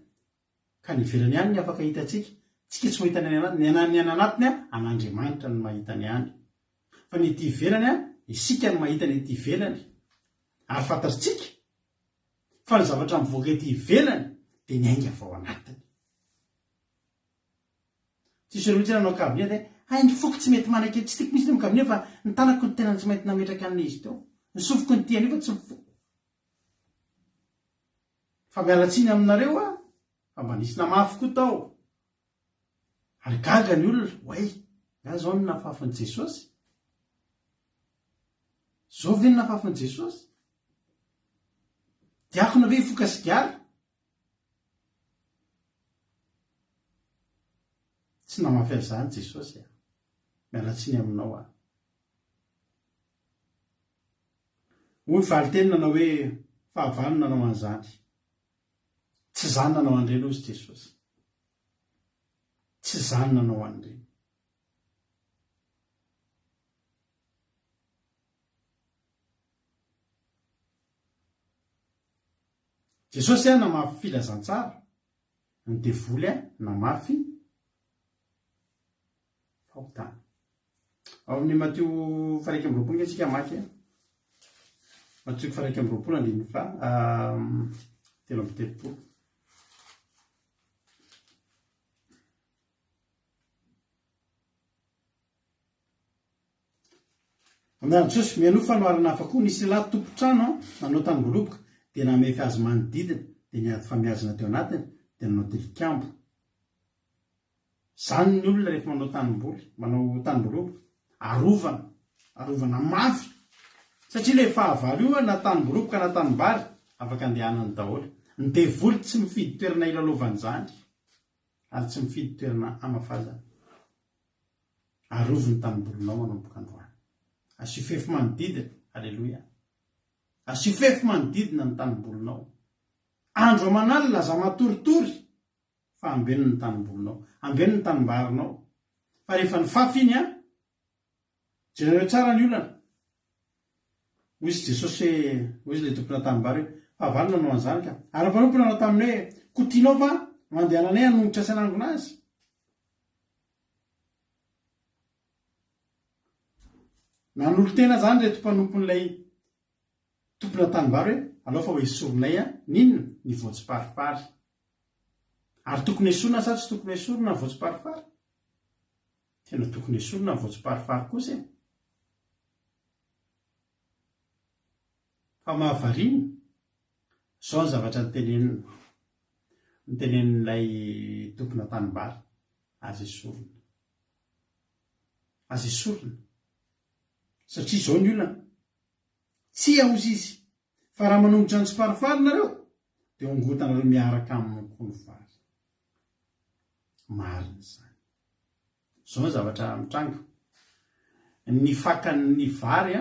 Speaker 2: ka ny ivelany ihany ny afaka hitatsika. Tsika tsy mahita ny any anatiny an'Andriamanitra ny mahita ny any. Fa ny ety ivelany isika ny mahita ny ety ivelany. Ary fantatsika fa ny zavatra mivoaka ety ivelany dia ny ainga avao anatiny. Tsisy olo tsy nanao kavona dia ny foko tsy mety manaka, tsy tiako misy ny kavona fa ny tanako ny tena tsy mety nametraka amin'izy teo. Ny sofoko ny tiany fa tsy mifoko. Fa mialatsiny aminareo fa mba nisy namafy koa tao. Ary gaga ny olona, way, nga zao ny nafafin'i Jesosy. Zao ve ny nafafin'i Jesosy? Diakona ve hifoka sigara? Tsy namafy an'izany Jesosy. Mialatsiny aminao Hoy valiteny nanao hoe fahavalo nanao an'izany. Tsy zany nanao an'ireny hozy Jesosy. Tsy zany nanao an'ireny. Jesosy namafy filazantsara, ny devoly namafy tany ao amin'ny Matio 1:20 tsika maky Matio 1:20 fa 3:30. Amin'andro Jesosy mianofa fanoharana hafa koa nisy lahy tompotrano nanao tanimbolopika dia namefy azy manodidina dia niady famiazana teo anatiny dia nanao tilikambo. Zany ny olona rehefa manao tanimbolopika arovana mafy satria ilay fahavalo io na tanimbolopika na tanimbary afaka andehanany daholo. Ny devoly tsy mifidy toerana ilalovany zany ary tsy mifidy toerana amafazana. Arovy ny tanimbolonao manomboka androany. Asio fefy manodidina, aleloia. Asio fefy manodidina ny tanimbolonao. Andro aman'alina laza matoritory fa ambeno ny tanimbolonao, ambeno ny tanimbarinao. Fa rehefa ny fafy iny jereo tsara ny olana. Hoy izy Jesosy hoy izy le tompona tanimbary hoe fahavalona no an'izany ka. Ary mpanompo nanao taminy hoe kotianao fa mandehananay hanongotra sy hanangona azy. Nanolo tena zany reto mpanompon'ilay tompona tanimbary hoe alao fa ho esorinay ninona ny voatsiparipary. Ary tokony esorina sa tsy tokony esorina ny voatsiparipary? Tena tokony esorina ny voatsiparipary kosa. Fa mahavarina zao ny zavatra nitenenin'ilay tompona tanimbary. Azy esorina. Azy esorina. Satria zao ny olona tsy ahozy izy fa raha manongotra ny tsiparipary nareo dia ongotanareo miaraka amin'ny kony vary. Marina zany. Zao ny zavatra mitranga. Ny fakan'ny vary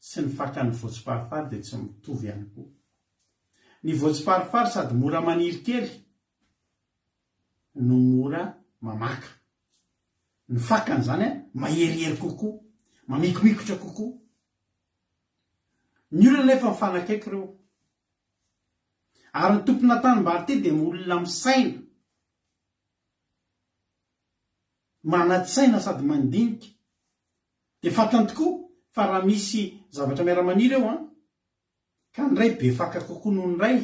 Speaker 2: sy ny fakan'ny voatsiparipary dia tsy mitovy ihany koa. Ny voatsiparipary sady mora maniry kely no mora mamaka. Ny fakany zany maherihery kokoa, mamikimikotra kokoa. Ny olona nefa mifanakaiky ireo. Ary ny tompona tanimbary ty dia olona misaina, manatsaina sady mandinika. Dia fantany tokoa fa raha misy zavatra miara-maniry eo ka ny ray be faka kokoa noho ny ray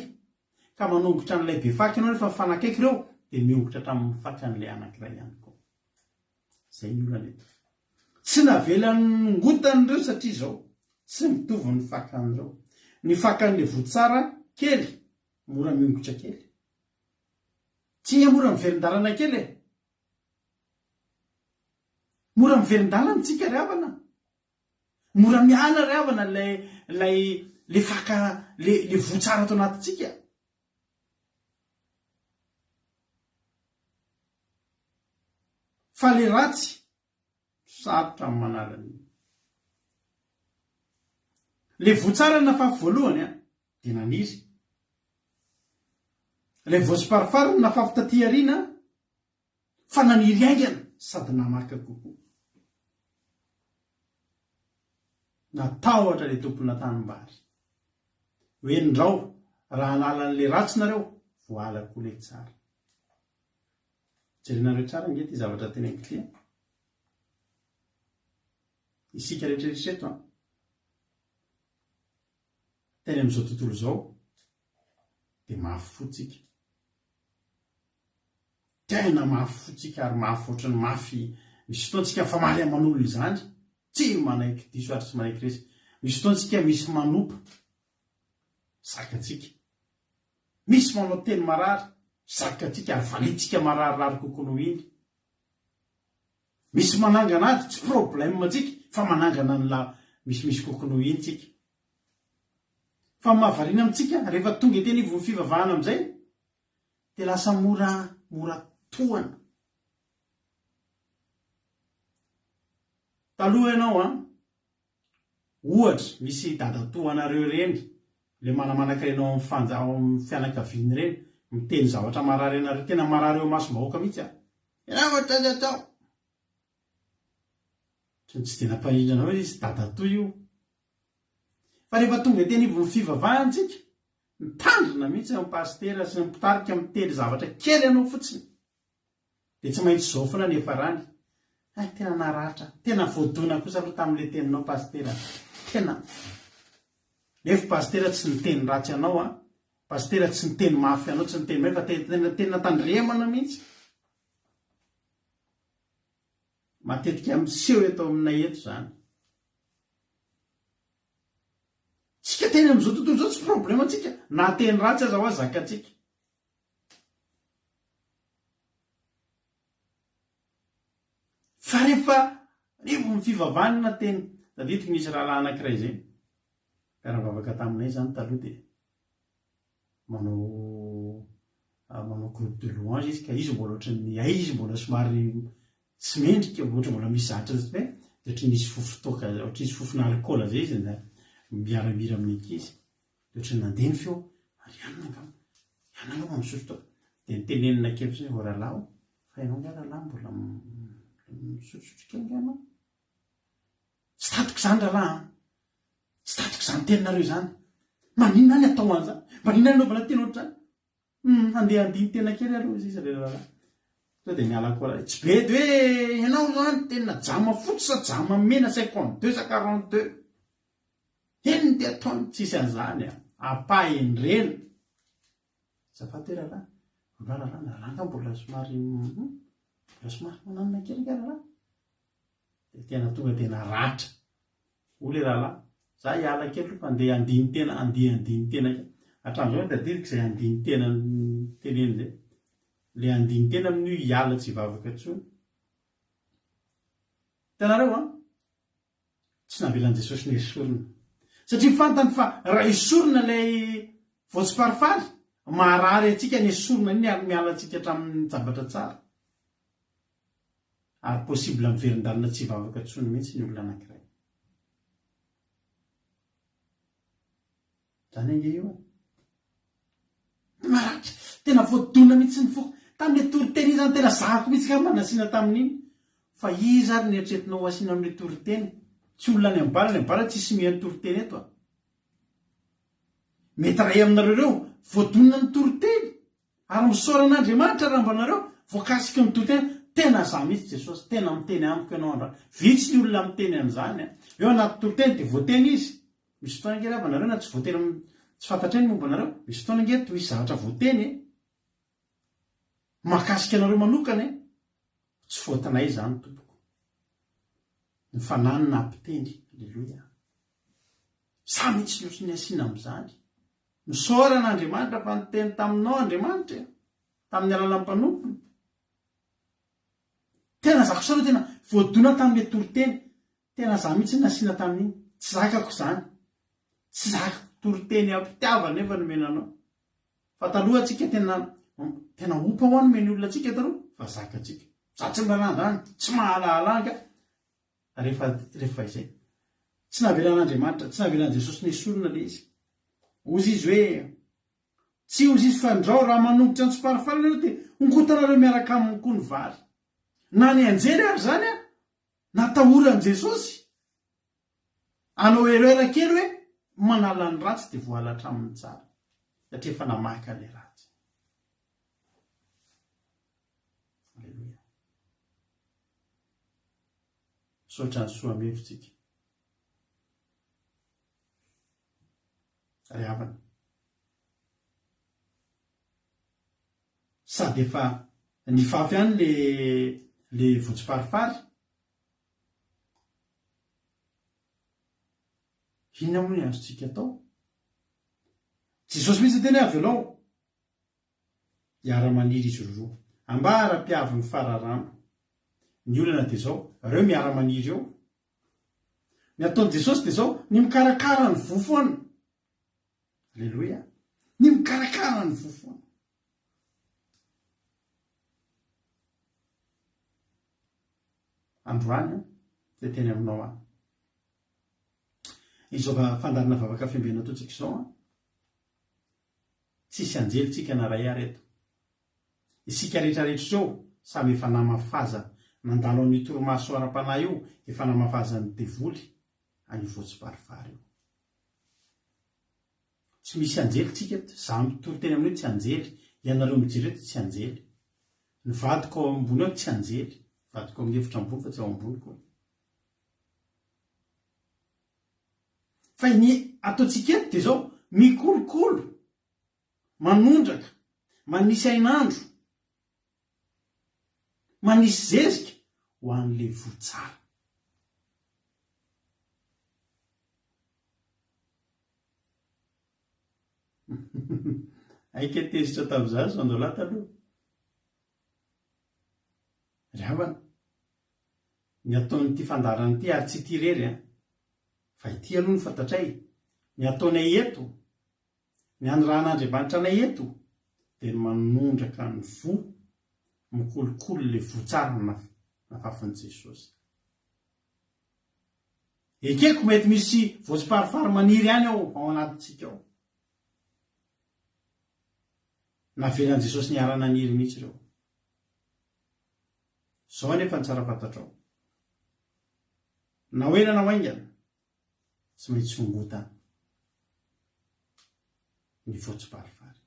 Speaker 2: ka manongotra n'ilay be faka ianao rehefa mifanakaiky ireo dia miongotra tamin'ny fakan'ilay anankiray ihany koa. Zay ny olona eto. Tsy navelany ngotany ireo satria zao tsy mitovy ny fakan'ireo. Ny fakan'ilay voatsara kely mora miongotra kely. Tsy mora miverin-dalana kely. Mora miverin-dalana tsika ry havana. Mora miala ry havana le faka le voatsara ato anatintsika. Fa le ratsy sarotra amin'ny manarany. Le voatsara na fafy voalohany dia naniry. Le voatsiparipary na fafy taty aoriana fa naniry aingana sady namaka kokoa. Natahotra le tompona tanimbary. Hoe ndrao raha analan'le ratsy nareo voala koa le tsara. Jerinareo tsara nge ty zavatra teny anglia. Isika rehetrarehetra teny amin'izao tontolo izao dia mahafotsika. Tena mahafotsika ary mahafotra ny mafy. Misy fotoantsika fa mary aman'olona izany tsy manaiky diso ary tsy manaiky resy. Misy fotoantsika misy manompa zakatsika. Misy manao teny marary zakatsika ary valitsika mararirary kokoa noho iny. Misy manangana azy tsy problème tsika fa manangana ny misy kokoa noho iny tsika. Fa mahavariana amintsika rehefa tonga teny ivon'ny fivavahana amin'izay dia lasa mora tohana. Taloha ianao ohatra misy dadatohanareo reny le manakainao amin'ny fianakaviany reny miteny zavatra marary anareo, tena marary eo masom-bahoaka mihitsy atao. Tsy tena mpahindrana hoe izy dadatoa io. Fa rehefa tonga teny ivon'ny fivavahantsika mitandrina mihitsy amin'ny pastera sy ny mpitarika miteny zavatra kely ianao fotsiny dia tsy maintsy zao foana nefa rany. tena naratra, tena voadona kosa aloha tamin'ilay teninao pastera, tena nefa pastera tsy niteny ratsy anao pastera tsy niteny mafy anao, tsy niteny may fa tena tandremana mihitsy. Matetika miseho eto aminay eto zany. Tsika tena amin'izao tontolo izao tsy problema tsika, na teny ratsy aza ho azy zakatsika. Fa rehefa mifivavahana teny tadidiko nisy rahalahy anankiray zay mpiara-bavaka taminay zany taloha dia manao groupe de louange izy ka izy mbola ohatran'ny izy mbola somary tsy mendrika, ohatra mbola misy zatra zay hoe ohatra nisy fofotoaka, ohatra nisy fofona alcool zay izy na miaramira amin'ny ankizy, ohatra nandeha ny feo ianona misotro toa dia nitenenina kely fotsiny vao rahalahy fa ianao nga rahalahy mbola misotrosotro kely nga ianao, tsy tatiko zany rahalahy, tsy tatiko zany teninareo zany, maninona ny atao an'izany, maninona ny naovana tena ohatr'izany, andeha andiny tena kely aloha izy ilay rahalahy. Sao dia miala koa tsy be de hoe ianao zany tena jama fotsy sa jama mena 52 sa 42 eny dia ataony tsisy an'izany apahindrena zafady rahalahy rahalahy mbola somary mananina kely nga rahalahy dia tena tonga tena ratra ho le rahalahy za hiala kely fa andeha andiny tena hatramin'izao tadidiko izay andiny tena teneny zay le andiny tena amin'io hiala tsy hivavaka intsony. Hitanareo tsy navelan'i Jesosy ny esorina satria fantany fa raha esorina ilay voatsiparifary maharary atsika ny esorina iny ary miala atsika hatramin'ny zavatra tsara, ary possible miverin-dalina tsy hivavaka intsony mihitsy ny olona anankiray. Zany ange io maratra tena voadona mihitsy ny foko tamin'ilay toriteny zany tena zahako mihitsy ka manasiana tamin'iny fa izy ary nieritretinao asiana amin'ilay toriteny, tsy olona ny ambala tsisy mihan'ny toriteny eto mety ray aminareo reo voadonina ny toriteny ary misaoran'Andriamanitra rambanareo voakasika ny toriteny. Tena za mihitsy Jesosy tena miteny amiko ianao andra, vitsy ny olona miteny an'izany eo anaty toriteny dia voateny izy, misy fotoana kely avanareo na tsy voateny tsy fantatreny momba anareo, misy fotoana nge toy zavatra voateny mahakasika anareo manokana tsy voatanay zany tompoko, ny fanahy na ampiteny. Alleluia. Sa mihitsy nosy ny asiana amin'izany misaoran'Andriamanitra fa niteny taminao Andriamanitra tamin'ny alalan'ny mpanompony. Tena zako sara tena voadona tamin'ilay toriteny, tena za mihitsy ny nasiana tamin'iny, tsy zakako zany, tsy zakako toriteny ampitiava nefa nomenanao fa taloha atsika tena opa ho any meny olona atsika taloha fa zakatsika za tsy malandany tsy mahalahalanga rehefa izay tsy navelan'Andriamanitra, tsy navelan'i Jesosy ny esorina le izy ozy izy hoe tsy ozy izy fandrao raha manombotra ny tsiparifary nareo dia ongotanareo miaraka aminy koa ny vary na ny anjery ary zany natahoran'i Jesosy anao erera kely hoe manala ny ratsy dia voalatra amin'ny tsara satria efa namaka ilay ratsy. Alleluia. Saotra ny soa mevitsika ry havana sady efa nifafy any le voatsiparifary, inona moa ny azontsika atao? Jesosy mihitsy teny avy ianao hiara-maniry izy roa ambara-piavy ny fararano. Ny olana dia zao ireo miara-maniry eo, ny ataon'i Jesosy dia zao ny mikarakara ny vofoana. Alleluia. Ny mikarakara ny vofoana. Androany zay teny aminao izova fandarina vavaka fiambena totsika izao tsisy anjelitsika na ray ary eto. Isika rehetrarehetra izao samy efa namafaza nandalo amin'ny toromaso ara-panahy io, efa namafaza ny devoly any voatsiparifary io. Tsy misy anjelitsika eto, za mitoro teny amin'io tsy anjely, ianareo mijery eto tsy anjely, ny vadiko ao ambony ao tsy anjely, vadiko amin'ny efitra ambony fa tsy ao ambony koa. Fa ny ataontsika eto dia zao mikolokolo, manondraka, manisy ainandro, manisy zezika ho an'le votsara. Aika tezitra tamin'izazy andao lahy taloha. Ravana ny ataon'ity fandarana ity ary tsy ity rery fa ity aloha ny fantatray. Ny ataonay eto, ny anorahan'Andriamanitra anay eto dia manondraka ny fo, mikolokolo le votsara nafafin'i Jesosy. Ekeko mety misy voatsiparifary maniry ihany ao anatintsika ao. Navelan'i Jesosy ny ara-naniry mihitsy ireo. Zao nefa ny tsara fantatrao. Na hoena na hoaingana, tsy maintsy hongotana ny voatsiparifary.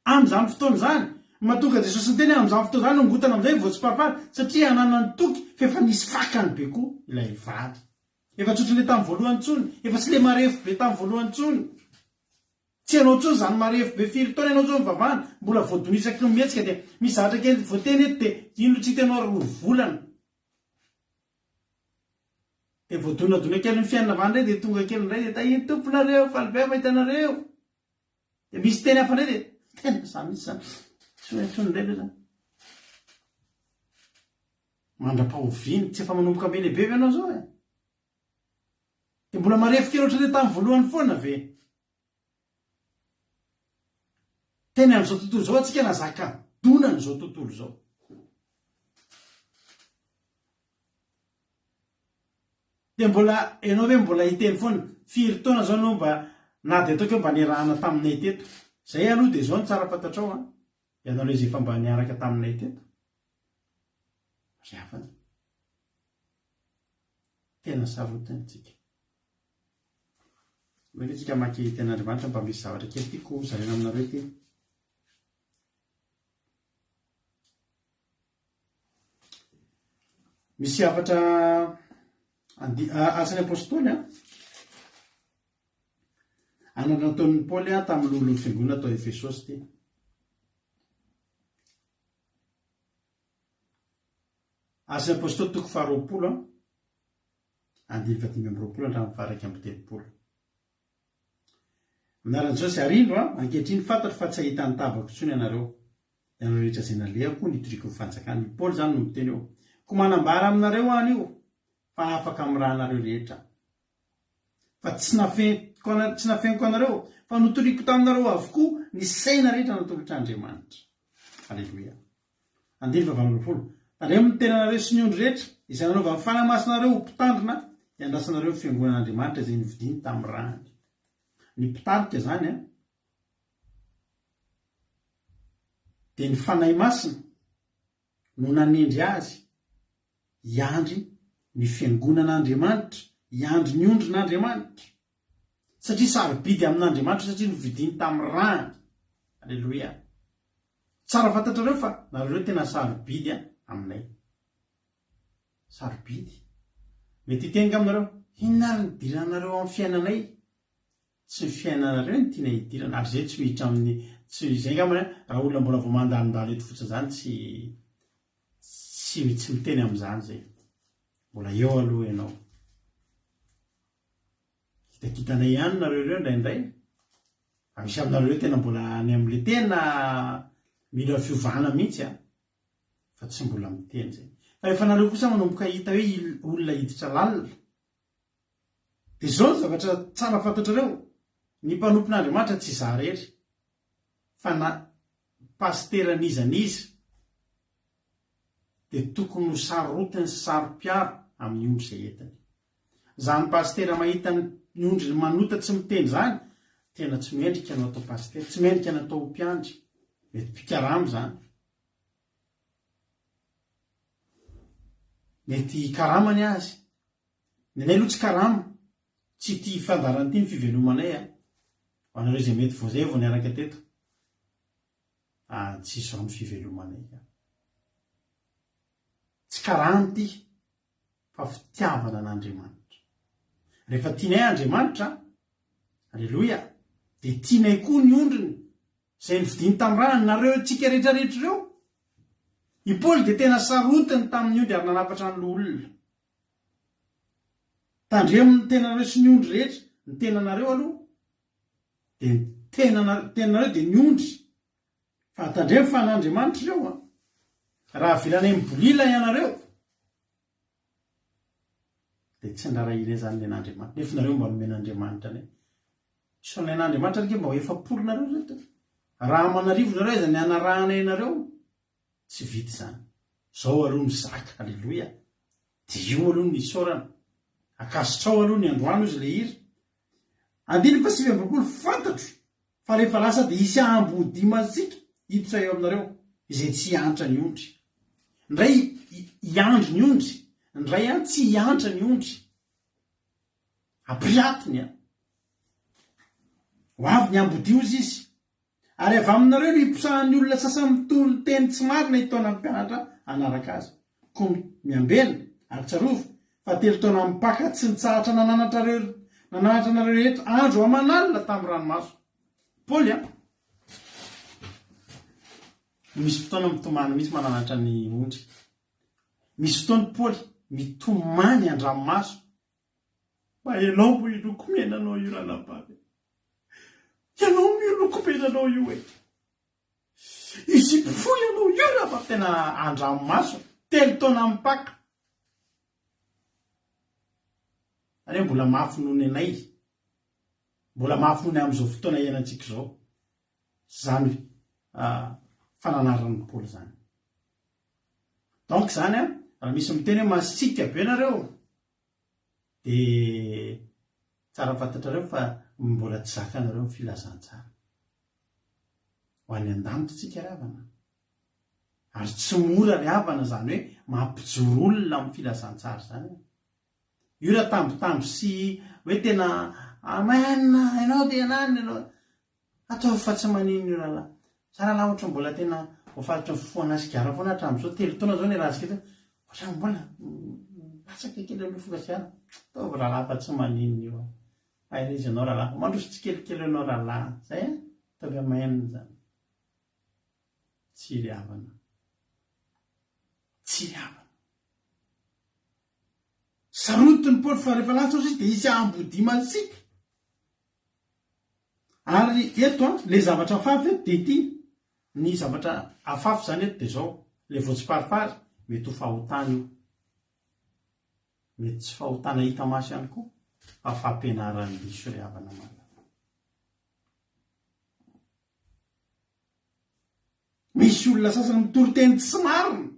Speaker 2: Amin'izany fotoana izany, mahatonga Jesosy ny teny amin'izany fotoana izany hongotana amin'izay ny voatsiparifary, satria hananany toky fa efa nisy fakany be koa ilay vady. Efa tsy ohatran'ilay tamin'ny voalohany intsony, efa tsy le marefo be tamin'ny voalohany intsony. Tsy ianao intsony izany marefo be firy taona ianao intsony mivavahana, mbola voadonisaka ny mihetsika dia misy zavatra kely voateny eto dia ino tsy hitanao roa volana. Dia voadonadona kely ny fiainana indray dia tonga kely indray dia tahiny tomponareo, falibay mahitanareo. Dia misy teny hafa indray dia tena izany misy izany. Soaintsony indray zany. Mandra-pahoviny, tsy efa manomboka be lehibe ianao zao e. Dia mbola marefo kely ohatr'ilay tamin'ny voalohany foana ve? Teny amin'izao tontolo izao atsika nazaka dona n'izao tontolo izao. Dia mbola ianao hoe mbola hiteny foana firy taona zao no mba na dia ataoko mba niarahana taminay teto. Zay aloha dia zao ny tsara fantatrao ianao ilay izay efa mba niaraka taminay teto. Riavana. Tena sarotiny tsika. Hoe tsika maki ten'Andriamanitra mba misy zavatra kely tiako zarena aminareo ty. Misy zavatra asan'ny apôstôly nataon'ny Paoly tamin'ny lolon'ny fiangonana atao Efesosy ty. Asan'ny apôstôly toko 20 15 hatramin'ny 20 Anaran'izao sy arindo ankehitriny fantatro fa tsy ahitany tabako intsony ianareo. Ianareo rehetra izay nalehako nitoriko ny fanjakany. Paoly zany no miteny eo. Ko manambara aminareo any io fa afaka amin'ny raha anareo rehetra. Fa tsy nafeniko anareo fa notoriko taminareo avokoa ny saina rehetra natolotr'Andriamanitra. Halleluia. 20 tandremo ny tenanareo sy ny ondro rehetra izay nanaova ny fanamasinareo ho mpitandrina iandrasanareo ny fiangonan'Andriamanitra izay nividiny tamin'ny rany. Ny mpitarika zany dia ny fanahy masina no nanendry azy hiandry ny fiangonan'Andriamanitra, hiandry ny ondrin'Andriamanitra. Satria sarobidy amin'Andriamanitra satria novidiny tamin'ny rany. Halleluia. Tsara fantatrareo fa nareo tena sarobidy aminay. Sarobidy. Mety hitenga aminareo, inona ny diranareo amin'ny fiainanay? Tsy ny fiainanareo ny tiana hidirana, ary zay tsy miditra amin'ny tsy izay ngamana raha olona mbola vao mandalindalo eto fotsiny zany tsy miteny amin'izany zay. Mbola eo aloha ianao. Hitakitanay ihany nareo ireo indraindray. Misy aminareo tena mbola any amin'ilay tena mila fiovana mihitsy fa tsy mbola miteny zay. Fa efa nareo kosa manomboka hita hoe olona hiditra lalina. Dia zao ny zavatra tsara fantatrareo. Ny mpanompon'Andriamanitra tsy zarery fa na pastera nizaniza dia tokony ho sarotiny sy sarom-piaro amin'ny ondry izay entiny. Zany pastera mahita ny ondry manota tsy miteny zany, tena tsy mendrika anao atao pastera, tsy mendrika anao atao mpiandry, mety mpikaramo zany. Mety karamany azy. Ny anay aloha tsy karamo, tsy ty fandarana ty ny fivelomanay anareo izay mety vao zay vao niaraka teto. Tsy izao ny fivelomanay. tsy karanty fa fitiavana an'Andriamanitra. Rehefa tianay Andriamanitra, alleloia, dia tianay koa ny ondriny izay nividiny tamin'ny rano nareo tsika rehetrarehetra ireo. I Paoly dia tena sarotiny tamin'ny ondry ary nanapatra ny olona. Tandremo ny tenanareo sy ny ondry rehetra, ny tenanareo aloha, dia ny tenanareo dia ny ondry. Fa tandremo fa n'Andriamanitra ireo. Raha vilany mibolila ianareo, dia tsy ndrarahira izany nen'Andriamanitra. Nefa nareo mba nomen'Andriamanitra ne. So nen'Andriamanitra arike mba ho efapolonareo reto. Raha manarivo nareo izany anarahana ianareo, tsy vita izany. Zao aloha ny zaka, alleloia. Dio aloha ny isaorana. Akasitrao aloha ny androano izy le hira. 2:20 fantatro fa rehefa lasa dia isy aham-body mazika hiditra eo aminareo izay tsy hiantra ny ondry. Ndray hiandro ny ondry, ndray tsy hiantra ny ondry. Apriatiny ho avy ny ambodio izy. Ary avy aminareo no hiposahan'ny olona sasany mitony teny tsy marina hitaona amin'ny mpianatra anaraka azy. Koa miambena ary tsarovo fa 3 taona mipaka tsy nitsahatra nananatra nareo rehetra andro aman'alina tamin'ny ranomaso. Paoly misy fotoana mitomany misy mananatra ny ondry. Misy fotoana Paoly mitomany an-dranomaso. Mba ianao mo ilokomenanao io ranabavy. Ianao mo ilokomenanao io e. Izy fo ianao io raha fa tena an-dranomaso 3 taona mipaka. Ary mbola mafy noho ny anay. Mbola mafy noho ny amin'izao fotoana iainantsika izao. Zany fananaran'ny Paoly zany. Donc zany raha misy miteny hoe masika be nareo, dia tsara fantatrareo fa mbola tsy zakanareo ny filazantsara. Ho any an-danitra tsika ravana. Ary tsy mora ravana zany hoe mampijoro olona amin'ny filazantsara zany. Io raha tambitamby sy hoe tena amen, ianao dia anany ianao. Ataovy fa tsy manino io rahalahy. Tsara lahy ohatra mbola tena voafaritra ny fofoana sigara foana hatramin'izao 3 taona zao ny raha zika ohatra mbola latsaka kely amin'ny fokasigara. Ataovy rahalahy fa tsy manino io. Aina izy ianao rahalahy. Mandroso tsikelikely ianao rahalahy. Zay ataovy amen zany. Tsy riavana. Tsy riavana. Sarotiny Paoly fa rehefa lasa izy dia isy aham-body mazika. Ary eto le zavatra afafy eto dia ity. Ny zavatra afafy zany eto dia zao. Le voatsiparipary mety ho fahotana io. Mety tsy fahotana hita maso ihany koa. Fa fampianaran'ny diso riavana malala. Misy olona sasany mitory teny tsy marina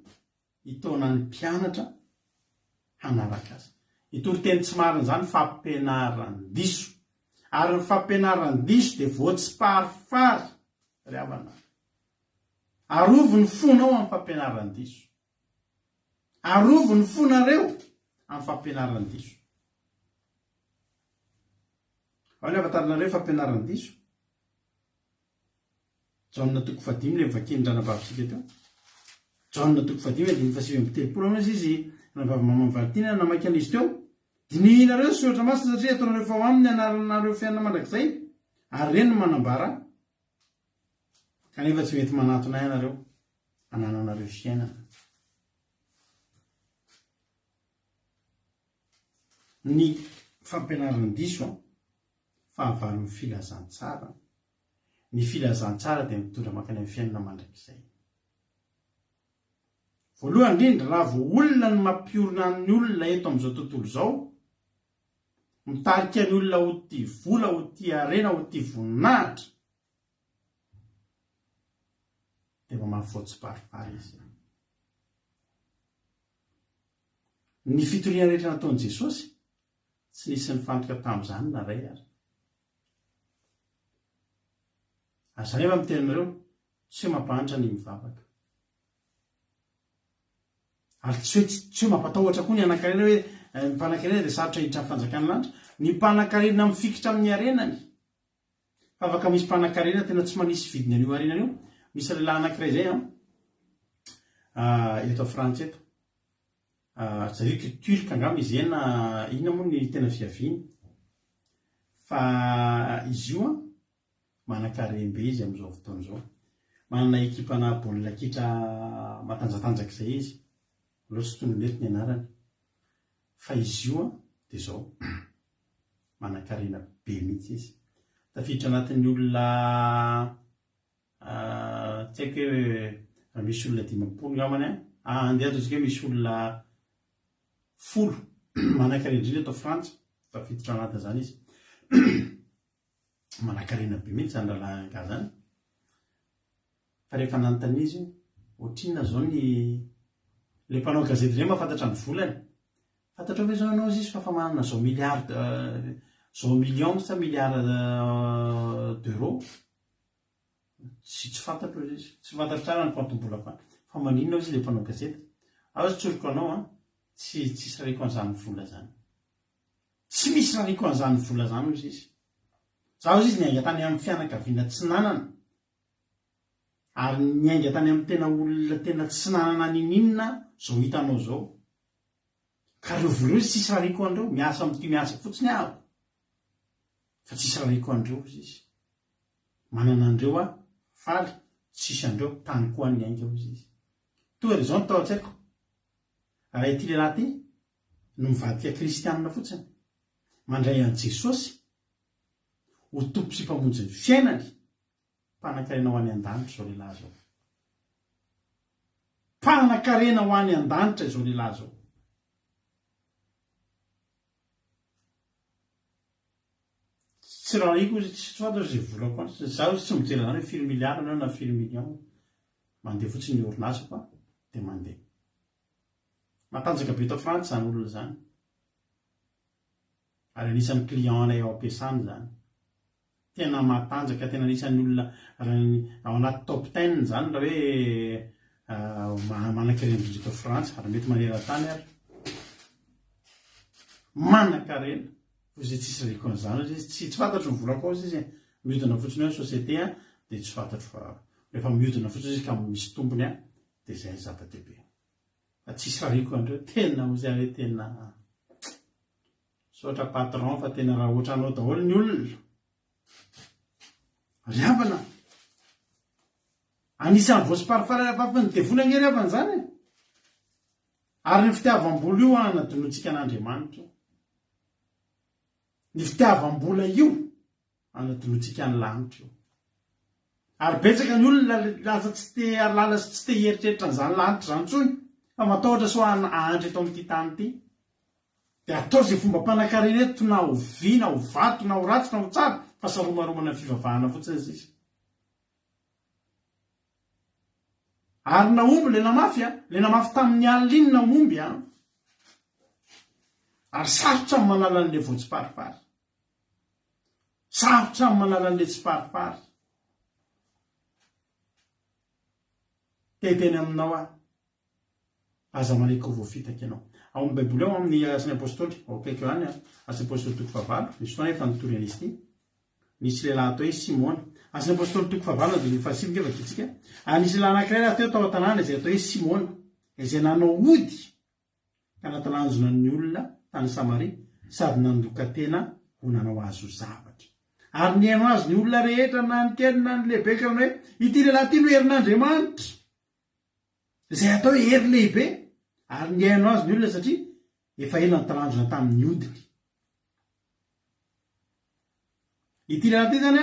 Speaker 2: hitaonany mpianatra hanaraka azy. Hitory teny tsy marina zany fampianaran'ny diso. Ary ny fampianaran'ny diso dia voatsiparifary riavana. Arovo ny fonao amin'ny fampianaran'ny diso. Arovo ny fonareo amin'ny fampianaran'ny diso. Ao ny afantaranareo fampianaran'ny diso. Jaona 5 le vakiny ranabavitsika teo. Jaona 5:7-8 izy ranabavy mamamvalitiana namaky an'izy teo. Dinihinareo sy ohatra masina satria ataonareo fa ho aminy anaranareo fiainana mandrakizay. Ary reny no manambara. Kanefa tsy mety manatona ianareo anananareo fiainana. Ny fampianaran'ny diso fahavalon'ny filazantsara. Ny filazantsara dia mitondra makany amin'ny fiainana mandrakizay. Voalohany indrindra raha vao olona ny mampiorina ny olona eto amin'izao tontolo izao, mitarika ny olona ho tia vola, ho tia arena, ho tia voninahitra, dia mba mahafoatsiparipary izy. Ny fitoriana rehetra nataon'i Jesosy tsy nisy nifantoka tamin'izany na ray ary. Ary izany efa miteny anareo tsy hoe mampahantra ny mivavaka. Ary tsy hoe mampatahotra koa ny anakarena hoe ny mpanan-karena dia sarotra hiditra amin'ny fanjakana lanitra. Ny mpanan-karena mifikitra amin'ny arenany. Fa afaka misy mpanan-karena tena tsy manisy vidiny an'io arenany io. Misy lehilahy anankiray izay eto Frantsa eto. zareo turka angamba izy ena ina moa ny tena fiaviany fa izy io manan-karembe izy amin'izao fotoana izao. Manana ekipana baolina kitra matanjatanjaka izay izy, loatra tony mety ny anarany. Fa izy io dia izao manan-karena be mihitsy izy. Tafiditra anatin'ny olona tsy haiko hoe misy olona 50 ngamany andeha ataontsika hoe misy olona 10 manan-karena indrindra eto Frantsa, tafiditra anatin'izany izy. Manan-karena be mihitsy zany rahalahy zany. Fa rehefa nanontany izy ohatrinona zao le mpanao gazety ireny mahafantatra ny volany. Fantatra hoe zao ianao izy fa manana zao milliard zao million sa milliard d'euros. Tsy fantatro izy, tsy fantatro tsara ny fantombola fa maninona izy le mpanao gazety. Aho tsoriko anao tsy sariko an'izany vola zany. Tsy misy sariko an'izany vola zany izy. Zaho izy niainga tany amin'ny fianakaviana tsy nanana. Ary niainga tany amin'ny tena olona tena tsy nanana ninina zao hitanao zao. Ka reo vola izy tsisy rariko andreo, miasa amin'ity miasa fotsiny aho. Fa tsisy rariko andreo izy. Manana andreo faly, tsisy andreo tany koa ny aingao izy. Toa ry zao ny tao an-tsaiko. Raha ity lehilahy ty no mivadika kristianina fotsiny, mandray an' Jesosy ho tompo sy mpamonjy ny fiainany, mpanan-karena ho any an-danitra izao lehilahy zao. Mpanan-karena ho any an-danitra izao lehilahy zao. Tsy raha iko izy tsy fantatra izay volako any. Zaho tsy mijery zany hoe 4 milliards na 4 millions. Mandeha fotsiny ny orinasa dia mandeha. Matanjaka be eto Frantsa zany olona zany. Ary anisan'ny client-nay ao ampiasany zany. Tena matanjaka, tena anisan'ny olona ao anaty top 10 zany raha hoe manan-karena indrindra eto Frantsa, ary mety maneran-tany ary. Manan-karena. Izay tsisy reko an'izany izy, tsy fantatro ny volako ao izy. Mihodina fotsiny hoe société dia tsy fantatro fa rehefa mihodina fotsiny izy ka misy tompony dia izay zava-dehibe. Fa tsisy rariko andreo, tena ozy hoe tena sotra patron fa tena raha ohatra anao daholo ny olona. Riavana. Anisan'ny voasiparifarafafany devona ny riavana zany. Ary ny fitiavam-bola io anadinoantsika an'Andriamanitra. Ny fitiavam-bola io anadinoantsika ny lanitra io. Ary betsaka ny olona lasa tsy te alala sy tsy te hieritreritra n'izany lanitra zany tsony, fa matahotra so ahandry eto amin'ity tany ity. Dia atao izay fomba mpanan-karena eto, na ho vy, na ho vato, na ho ratsy, na ho tsara, fa saromaromana fivavahana fotsiny izy. Ary naomby le namafy tamin'ny alina iny naomby ary sarotra amin'ny manala an'ilay voatsiparipary. Sarotra amin'ny manala an'ilay tsiparipary. Teteny aminao aza maneko voafitaka ianao. Ao amin'ny Baiboly ao amin'ny Asany Apôstôly, akaiko ihany Asany Apôstôly 9 misy fotoana efa nitory an'izy ity. Nisy lehilahy atao hoe Simona. Asany Apôstôly 9 dia efa sivy ngevaka itsika. Nisy lehilahy anankiray raha tao an-tanàna izay atao hoe Simona, izay nanao ody ka natalanjona ny olona tany Samaria sady nandoka tena ho nanao azo zavatra. Ary ny haino azy ny olona rehetra na ny kely na ny lehibe ka hoe ity lehilahy ity no herin'Andriamanitra. Izay atao hoe hery lehibe. Ary ny haino azy ny olona satria efa ela nitalanjona tamin'ny odiny. Ity lehilahy ity zany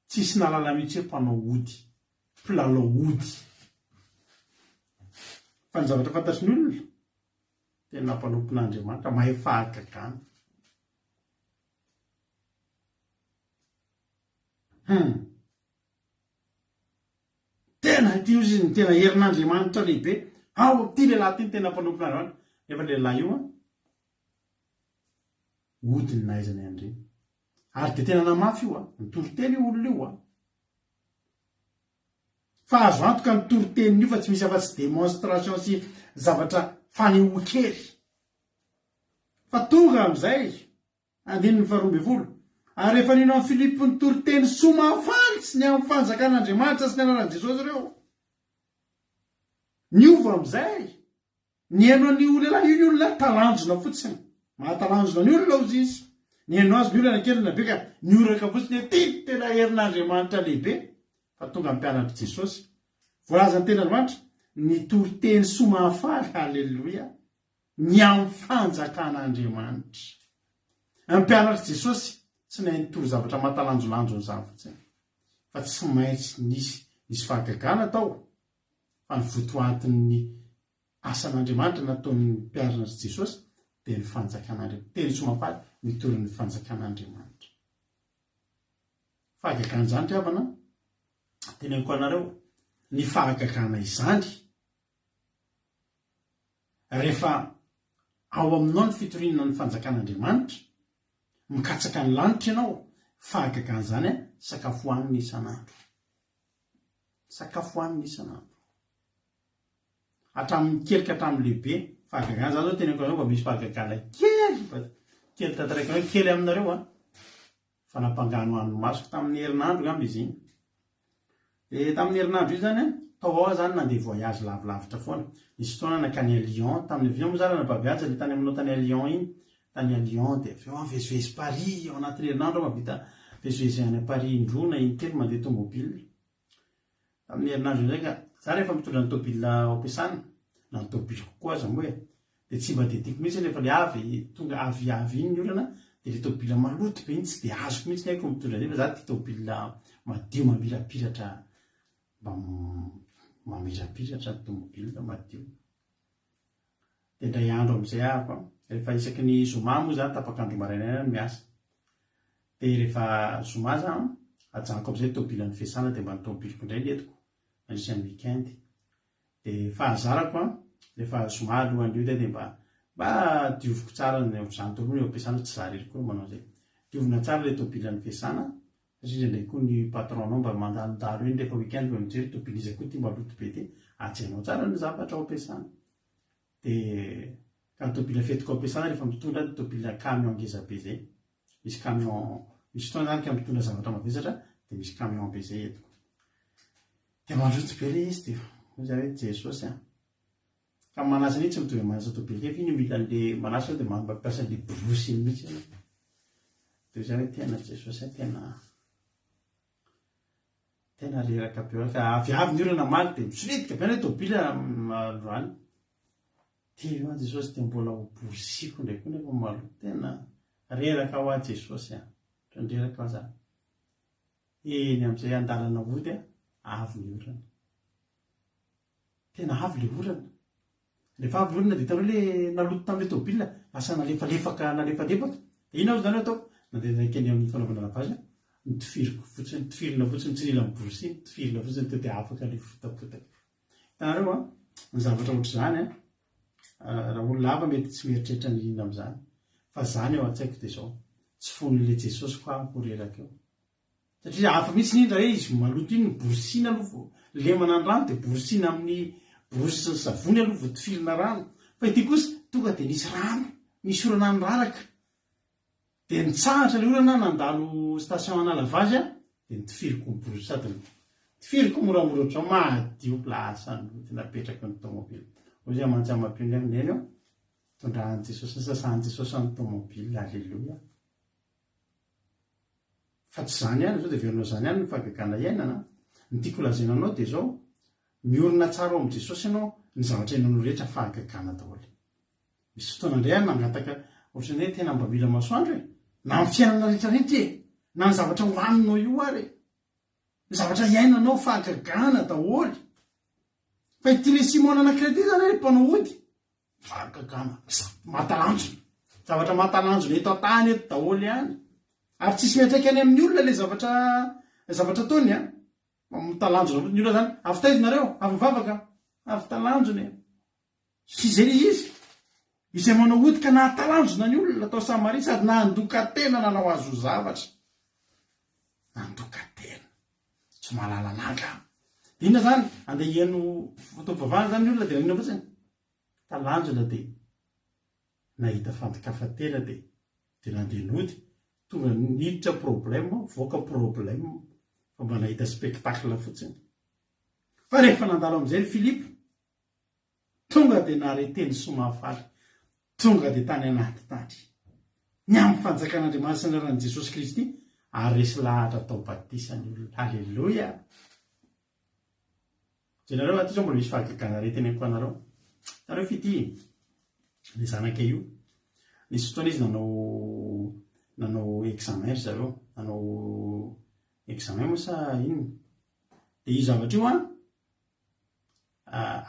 Speaker 2: tsisy nalala mihitsy hoe mpanao ody, mpilalao ody. Fa ny zavatra fantatry ny olona tena mpanompon'Andriamanitra, mahay fahagagana. Tena ity izy ny tena herin'Andriamanitra lehibe. Ao ity lehilahy ity ny tena mpanompon'Andriamanitra. Nefa lehilahy io ody ny nahaizany andreny. Ary dia tena namafy io nitoroteny io olona io fa azo antoka nitoroteny io fa tsy misy afa-tsy démonstration sy zavatra fanehoan-kely. Fa tonga amin'izay andininy 12. Ary rehefa nino amin'ny Filipo nitoroteny somafantsy ny amin'ny fanjakan'Andriamanitra sy ny anaran'i Jesosy ireo, niova amin'izay ny haino ny olona io ny olona talanjona fotsiny mahatalanjona ny olona ozy izy ny haino azy ny olona kelina be ka ny oraka fotsiny ty tena herin'andriamanitra lehibe fa tonga mpianatra Jesosy voalazany tenandriamanitra ny toriteny somahafaly halleloia ny amin'ny fanjakan'andriamanitra mpianatra Jesosy tsy nahay nitory zavatra mahatalanjolanjo nyzany fotsiny fa tsy maintsy nisy fahagagana tao fa ny votoatin'ny asan'andriamanitra nataon'ny mpiarana Jesosy dia ny fanjakan'andriamanitra teny somafaly nitory ny fanjakan'andriamanitra fahagagana izany tiavana teneniko anareo ny fahagagana izany rehefa ao aminao ny fitorinana ny fanjakan'andriamanitra mikatsaka ny lanitra ianao fahagagana zany sakafo hoaniny isan'andro hatramin'ny kely ka hatramin'ny lehibe fahagagana zany zao teneniko anareo fa misy fahagagana kely tantaraiky hoe kely aminareo fa nampangano han'ny masoko tamin'ny herinandro gamby izy iny dia tamin'ny herinandro io zany tao ao zany nandeha voyage lavilavitra foana nisy fotoana nakany à Lyon tamin'ny avion moa zany nampaviaja le tany aminao tany à Lyon iny tany à Lyon dia avy eo mivezivezy Paris ao anatin'ny herinandro mahavita vezivezy any à Paris indrona iny kely mandeha tomobile tamin'ny herinandro ndraiky za rehefa mitondra ny tobile ampiasana na ny tobile kokoa aza moe dia tsy mba dediko mihitsy rehefa le avy tonga avy iny ny olana dia le tobile maloto be iny tsy dia azoko mihitsy haiko mitondra nefa za ty tobile madio mamirapiratra mba mamirapiratra ny tomobile madio dia ndray andro amin'izay ahako rehefa isaky ny zoma moa zany tapakandro maraina miasa dia rehefa zoma za ajanoko amin'izay tobile ny fiasana dia mba ny tobiliko indray netiko anisan'ny weekend dia fahazarako rehefa zoma alohan'io dia mba dioviko tsara ny zany tobile eo ampiasana tsy zarery koa manao zay diovina tsara le tobile ny fiasana satria indray koa ny patronao mba mandalondalo iny rehefa weekend mba mijery tobile izy koa ty maloto be ty ajainao tsara ny zavatra ao ampiasana dia ka ny tobile fetiko ao ampiasana rehefa mitondra ny tobile camion ngeza be zay misy camion misy fotoana zany ka mitondra zavatra mavesatra dia misy camion be zay etiko dia mandrotsy be le izy dia oza hoe Jesosy ka manasa ny tsy mitovy manasa tobile kefa iny mila an'le manasa dia mampiasa le brosy iny mihitsy dia za hoe tena Jesosy tena reraka be ka aviavy ny olana maly dia misoritika be hoe tobile androany tia Jesosy dia mbola ho borsiko ndraiky koa nefa malo tena reraka ho a Jesosy reraka ho zany eny amin'izay andalana ody avy ny orana tena avy le orana rehefa avy ny orana dia hitanao le naloto tamin'le tobile asa nalefalefaka ina ao zany ataoko nandeha keny amin'ny fanaovana lavage nitifiriko fotsiny tifirina fotsiny tsy nila miborosy tifirina fotsiny teo dia afaka le fotapotaka hitanareo ny zavatra ohatr' zany raha olona hafa mety tsy mieritreritra ny inona amin'izany fa zany ao an-tsaiko dia zao tsy fon'le Jesosy koa koreraka eo satria hafa mihitsy ny indra hoe izy maloto iny borosina aloha lemana ny rano dia borosina amin'ny borosy sy ny savony aloha vo tifirina rano fa ity kosa tonga dia nisy rano misy orana ny raraka dia nitsahatra le olana nandalo station ana lavage dia nitifiriko ny borosy sady tifiriko moramora ohatrao madio plasany napetraka ny tomobile ozy amantsy amampionga amineny eo tondrahan'i Jesosy ny sasan'i Jesosy ny tomobile alleloia fa tsy zany ihany zao dia verinao zany ihany ny fahagagana iainana ny tiako lazaina anao dia zao miorina tsara ao amin'i Jesosy ianao ny zavatra iainanao rehetra fahagagana daholo misy fotoana indray any mangataka ohatrany hoe tena mba mila masoandro na ny fiainana rehetrarehetra na ny zavatra hohaninao io ary ny zavatra iainanao fahagagana daholo fa ity le Simona anankiray zany hoe mpanao ody fahagagana matalanjona zavatra matalanjona eto an-tany eto daholo ihany ary tsisy miatraika any amin'ny olona le zavatra taony mitalanjona ny olona zany avy taizonareo avy mivavaka avy talanjona sy zay le izy izay manao ody ka nahatalanjona ny olona atao Samaria sady nandoka tena nanao azo zavatra nandoka tena tsy malala naga inona zany andeha hiano fotom-pavahana zany ny olona dia inona fotsiny talanjona dia nahita fandikafatena dia nandeha nody tonga niditra problème voaka problème fa mba nahita spectacle fotsiny fa rehefa nandalo amin'izay Filipo tonga dia nareteny somafaly, tonga dia tany anaty tany. Ny amin'ny fanjakan'Andriamanitra sy ny anaran'i Jesosy Kristy, ary resy lahatra tao batisany olona. Halleloia! Ianareo aty zao mbola misy fahagagana reteny koa anareo. Tareo fity le zanaka io. Nisy fotoana izy nanao examen zareo, nanao examen moa sa ino. Dia io zavatra io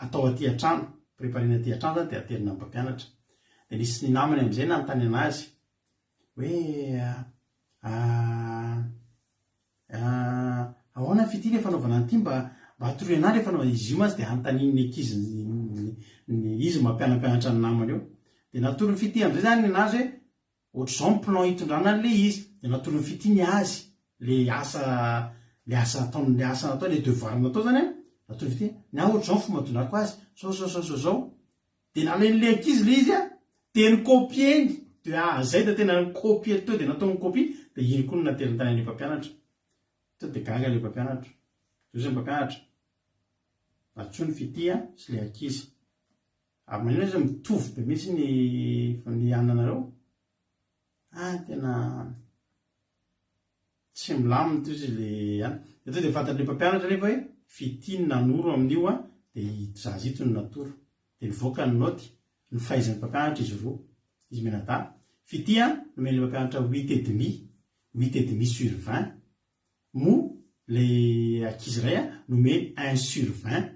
Speaker 2: atao aty an-trano, préparena aty an-trano zany dia aterina amin'ny mpampianatra. Dia nisy ny namany amin'izay nanontany anazy hoe ahoana fity le fanaovana an'ity mba atoroy anah le fanaovana izy io mazy dia anontaniny ny ankizy izy mampianampianatra ny namany eo. Dia natoro ny fity amin'izay zany ny anazy hoe ohatr'izao ny plan hitondrana an'le izy. Dia natoro ny fity ny azy le asa natao le devoir natao zany natoro ny fity ny ohatr'izao ny fomba tondrako azy zao. Dia nalen'le ankizy le izy dia ny kopieny dia zay da tena kopie to dia natao ny kopie dia iny koa no naterintany le mpampianatra. To dia gaga le mpampianatra. Zay mpampianatra natso ny fity sy le ankizy. Ary manina izy mitovy be mihitsy ny ananareo. Tena tsy milamina toy izy le any. Dia to dia fantatry le mpampianatra rehefa hoe fity ny nanoro amin'io dia zaza ito ny natoro. Dia nivoaka ny noty ny fahaizan'ny mpampianatra izy roa. Izy menada fity nomeny le mpampianatra 8,5/20. Mo le ankizy iray nomeny 1/20.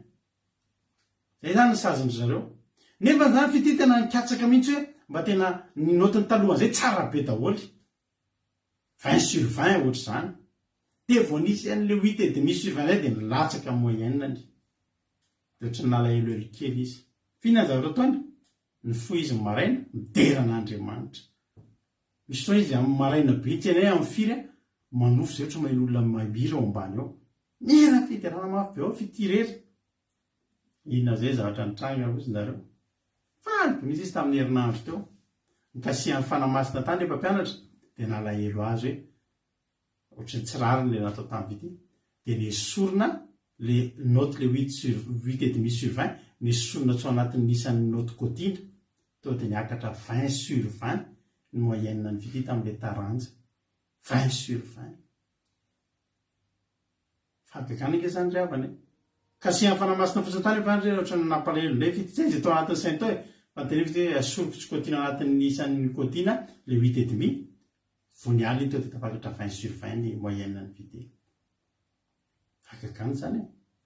Speaker 2: Zay zany ny sazony zareo. Nefa zany fity tena nikatsaka mihitsy hoe mba tena ny notiny talohan'izay tsara be daholo. 20/20 ohatra zany. Dia vao nisy an'le 8,5/20 zay dia nilatsaka moyenne. Dia ohatry ny nalahelohelo kely izy. Fihinana zavatra ataony? Ny foy izy maraina mideran'Andriamanitra. Misy fotoana izy amin'ny maraina be tena amin'ny firy manofo zay ohatry maheno olona mamira ao ambany ao. Mira fiderana mafy be ao fitirery. Inona zay zavatra nitranga ozy nareo. Faly misy izy tamin'ny herinandro teo. Nikasihan'ny fanamasina tany le mpampianatra dia nalahelo azy hoe ohatry ny tsirariny le natao tamin'ny vity. Dia nesorina le note le 8,5/20 nesorina tsy ao anatin'ny isan'ny note kotiana. To dia niakatra 20/20 ny moyenne ny vity tamin'ile taranja. 20/20. Fahagagana ke zany ry havana. Kasihan'ny fanamasina fotsiny tany mpampianatra ohatry ny nampalahelo indray fity tsy izy tao anatin'ny sainy tao fantenefy hoe asoroko tsy kotiana anatin'ny isan'ny kotiana le 8,5. Vonialy iny to dia tafakatra 20/20 ny moyenne ny vity. Fahagagana zany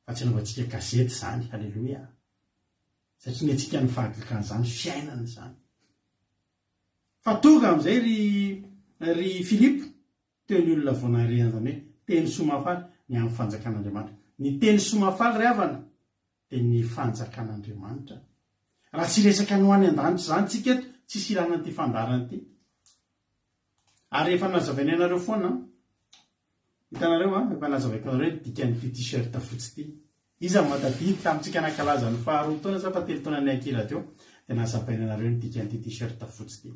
Speaker 2: fa tsy nanaovantsika gazety zany. Halleloia. Satria ny antsika ny fahagagana zany fiainana zany. Fa tonga amin'izay ry Filipo teo ny olona voanarehana zany hoe teny somafaly ny amin'ny fanjakan'Andriamanitra. Ny teny somafaly ry havana dia ny fanjakan'Andriamanitra. Raha tsy resaka ny ho any an-danitra zany tsika eto tsisy ilana an'ity fandarana ity. Ary efa nazavaina anareo foana hitanareo efa nazavaiko anareo dikan'ity t-shirt fotsy ity. Iza matadidy tamintsika nankalaza ny faharoa taona sa fa 3 taona ny ankila teo dia nazavaina anareo ny dikan'ity t-shirt fotsy ity.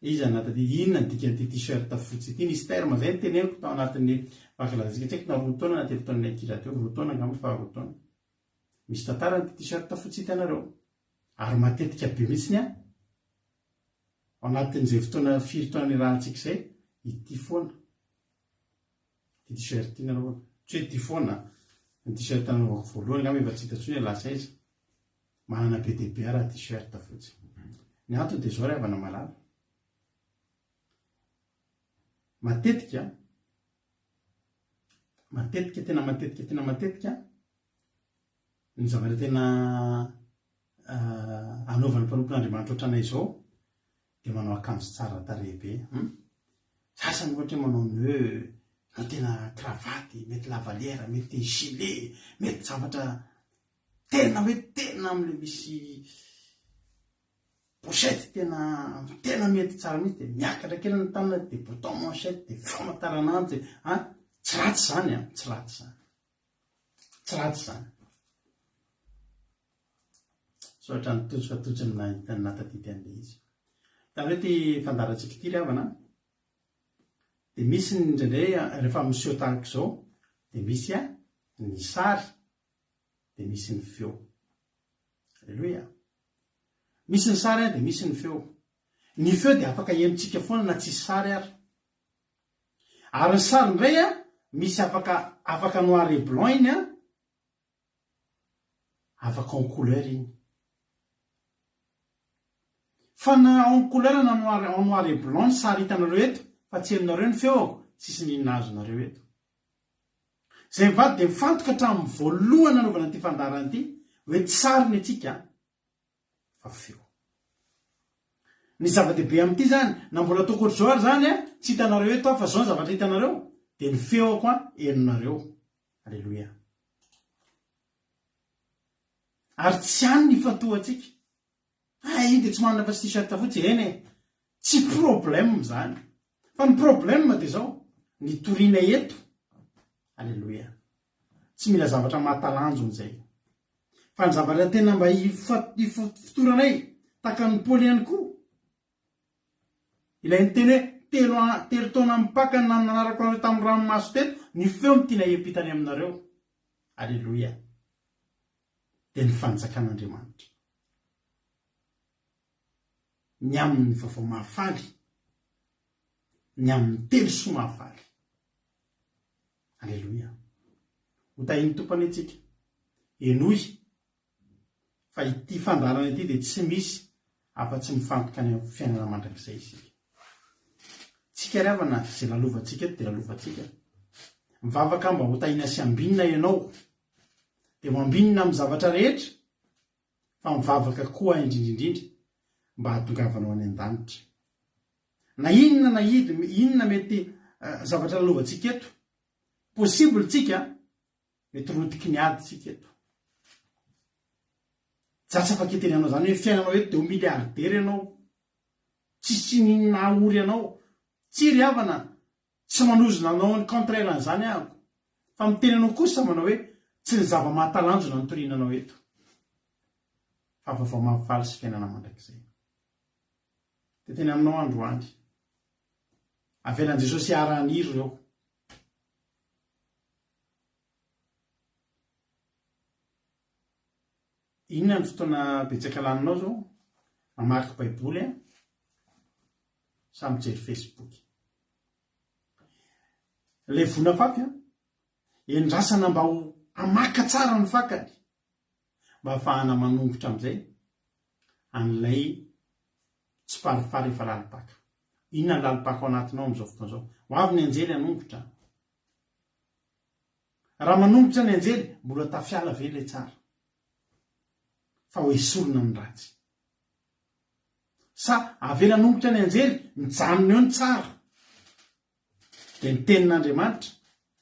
Speaker 2: Iza natadidy inona ny dikan'ity t-shirt fotsy ity. Nisy terme zay ny teneniko tao anatin'ny fankalazantsika tsy haiko na 2 taona na 3 taona ny ankila teo. 2 taona angamba faharoa taona. Misy tantara ny t-shirt fotsy ity anareo. Ary matetika be mihitsy ao anatin'izay fotoana 4 taona ny rahantsika izay ity foana. Ity t-shirt ity nanao tsy hoe ity foana ny t-shirt nanaovako voalohany angamba efa tsy hitantsony lasa izy. Manana be dia be raha t-shirt fotsy. Ny antony dia zao ry havana malala. Matetika tena matetika ny zavatra tena anaovan'ny mpanompon'Andriamanitra ohatranay izao dia manao akanjo tsara tarehy be. Sasany ohatra manao nœud, na tena cravaty, mety lavalière, mety gilet, mety zavatra tena hoe tena amin'ilay misy pochette tena mety tsara mihitsy dia miakatra kely ny tanana dia bouton manchette dia famantaranandro tsy ratsy zany tsy ratsy zany. So ohatra ny tojofatojony natadidy an'ilay izy. Tamin'ireo ty fandarantsika ity ry havana dia misy ny indraindray rehefa miseho tahaka izao dia misy ny sary dia misy ny feo. Alleloia. Misy ny sary dia misy ny feo. Ny feo dia afaka henontsika foana na tsisy sary ary ny sary indray misy afaka noir et blanc iny afaka en couleur iny. Fa na en couleur na noir et blanc ny sary hitanareo eto fa tsy henonareo ny feo tsisy ninona azonareo eto. Zay mivady dia mifantoka hatramin'ny voalohany nanaovana ity fandarana ity hoe tsy sary ny atsika fa feo. Ny zava-dehibe amin'ity zany na mbola toko ohatr'izao ary zany tsy hitanareo eto fa zao ny zavatra hitanareo dia ny feo koa henonareo. Alleloia. Ary tsy hany ny fatohantsika. Iny dia tsy manana fa tsy t-shirt fotsy eny tsy problème zany. Fa ny problème dia zao ny toriana eto. Alleloia. Tsy mila zavatra mahatalanjon'izay. Fa ny zavatra tena mba hifotoranay taka ny Paoly ihany koa. Ilay ny teny hoe telo taona mipaka na nanarako anareo tamin'ny ranomaso teto ny feo ny tiana hiampitany aminareo. Alleloia. Dia ny fanjakan'Andriamanitra. Ny amin'ny vaovao mahafaly. Ny amin'ny telo soa mahafaly. Alleloia. Ho tahiny tompany antsika. Enoy. Fa ity fandarana ity dia tsy misy afa-tsy mifantoka ny fiainana mandrakizay isika. Tsika ravana izay lalovantsika eto dia lalovantsika. Mivavaka mba ho tahina sy ambinina ianao. Dia mambinina amin'ny zavatra rehetra. Fa mivavaka koa indrindrindrindra mba hahatongavanao any an-danitra. Na inona mety zavatra lalovantsika eto. Possible tsika mety rotiky ny ady tsika eto. Tsy afaka itenenao zany hoe fiainanao eto dia ho miliardera ianao. Tsisy nahory ianao. Tsy ry havana tsy manozona anao ny contraire an'izany ahako. Fa mitenenao kosa manao hoe tsy ny zava-mahatalanjona ny torinanao eto. Fa vaovao mahafaly sy fiainana mandrakizay. Dia tena aminao androany. Avelan'i Jesosy ara-haniry ireo. Inona ny fotoana betsaka laninao zao? Mamaky baiboly sa mijery Facebook. Ilay vonafafy endrasana mba ho amaka tsara ny fakany. Mba ahafahana manombotra amin'izay an'ilay tsy parifary efa lalipaka. Inona ny lalipaka ao anatinao amin'izao fotoana izao? Ho avy ny anjely hanombotra. Raha manombotra ny anjely mbola tafiala ve ilay tsara? Fa ho esorina ny ratsy. Sa avela nombotra ny anjely mijanona eo ny tsara. Dia ny tenin'Andriamanitra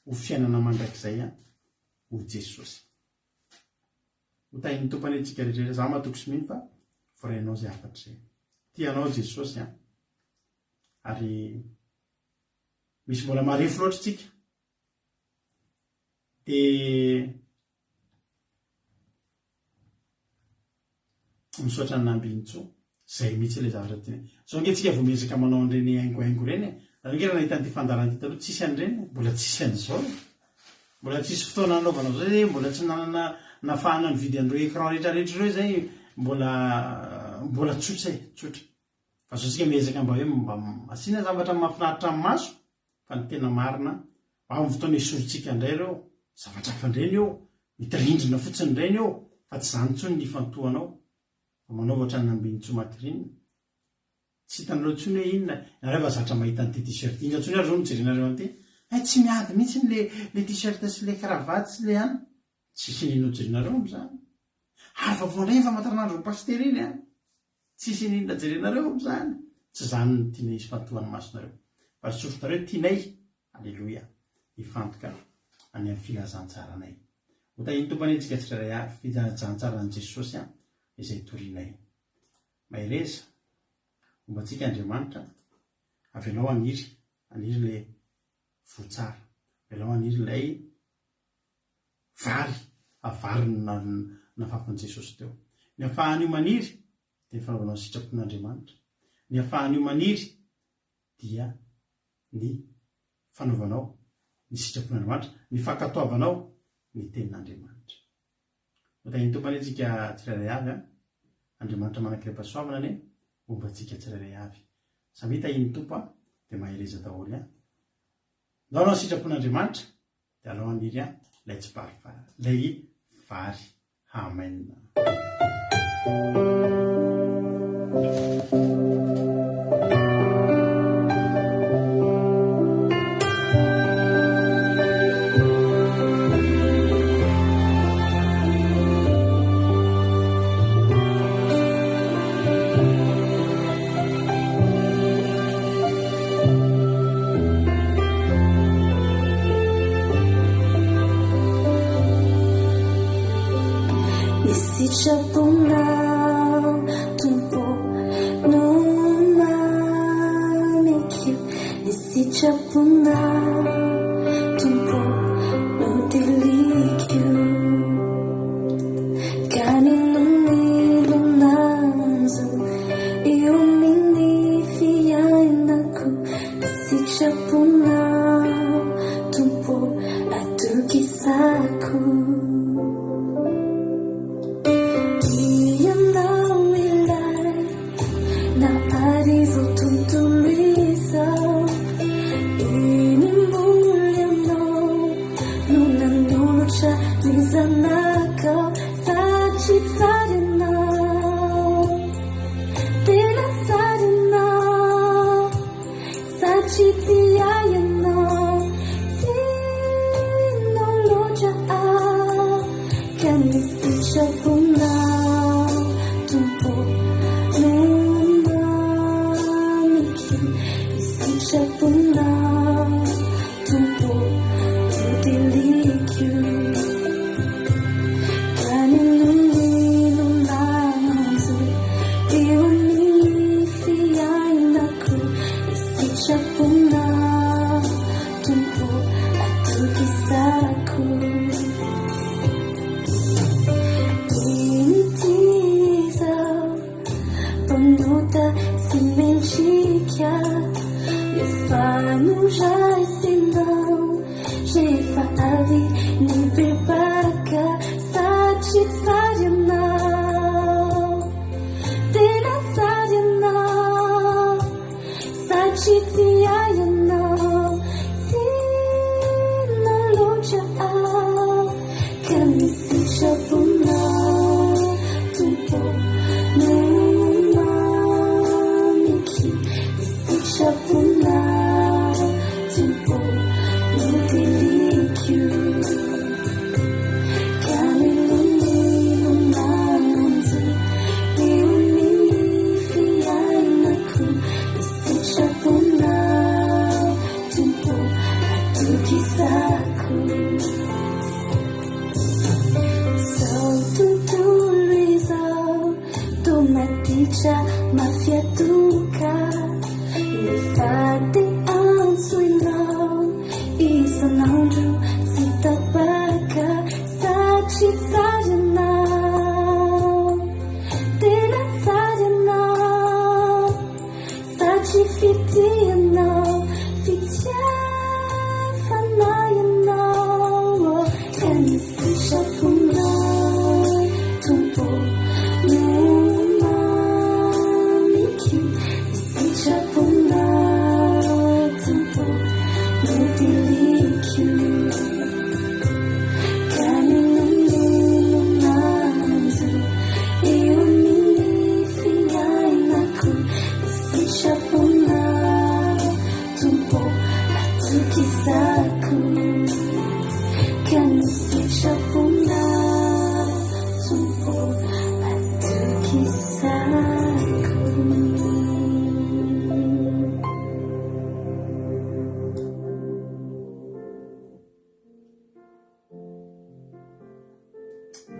Speaker 2: ho fiainana mandrakizay ho Jesosy. Ho tahiny tompany antsika rehetra za matoko sy mino fa vorainao izay afatra izay. Tianao Jesosy ary misy mbola marefo loatra tsika. Dia misaotra ny nambinytso zay mihitsy ilay zavatra tiana. Zao ange tsika vao miezaka manao an'ireny haingohaingo ireny. Ange raha nahita an'ity fandarana taloha tsisy an'ireny. Mbola tsisy an'izao. Mbola tsisy fotoana nanaovana zay. Mbola tsy nanana nafahana ny vidy an'ireo écran rehetrarehetra ireo zay. Mbola tsotra. Fa zao tsika miezaka mba hoe mba asiana zavatra mahafinaritra amin'ny maso. Fa ny tena marina. Amin'ny fotoana isorintsika indray ireo. Zavatra hafa indreny eo. Mitirindrina fotsiny indreny eo. Fa tsy zany intsony ny fantohanao. Manaovatra ny nambinytso matirina. Tsy hitanareo intsony hoe inona. Nareo fa zatra mahita an'ity t-shirt iny. Intsony ary zao mijerenareo an'ity. Tsy miady mihitsy le t-shirt sy le cravatte sy le any. Tsisy ninona jerenareo amin'izany. Ary fa voandray fa mataranandro paster iny tsisy ninona jerenareo amin'izany. Tsy zany ny tiana hisy fantohan'ny masonareo. Fa sofinareo tianay. Alleloia. Hifantoka any amin'ny filazantsara-nay. Ho tahiny tompany antsika tsirairay avy filazantsara-ny Jesosy izay torinay. Mahereza momba antsika Andriamanitra. Avelao aniry ilay votsara. Avelao aniry ilay vary avary nafafan'i Jesosy teo. Ny ahafahan'io maniry dia fanaovanao ny sitrapon'Andriamanitra. Ny ahafahan'io maniry dia ny fanaovanao ny sitrapon'Andriamanitra, ny fankatoavanao ny tenin'Andriamanitra. Ho tahiny tompany antsika tsirairay avy Andriamanitra manankirepasoavana ny momba antsika tsirairay avy. Samita iny tompo dia mahereza daholo a. Ndao anao sitrapon'Andriamanitra dia alao aniry ilay tsiparivary, ilay vary hamainina.
Speaker 5: Sitraponao tompo no mamekeo, ny sitraponao tompo no delikeo, ka ninonilonanzo eo amin'ny fiainako, ny sitraponao tompo atokisako.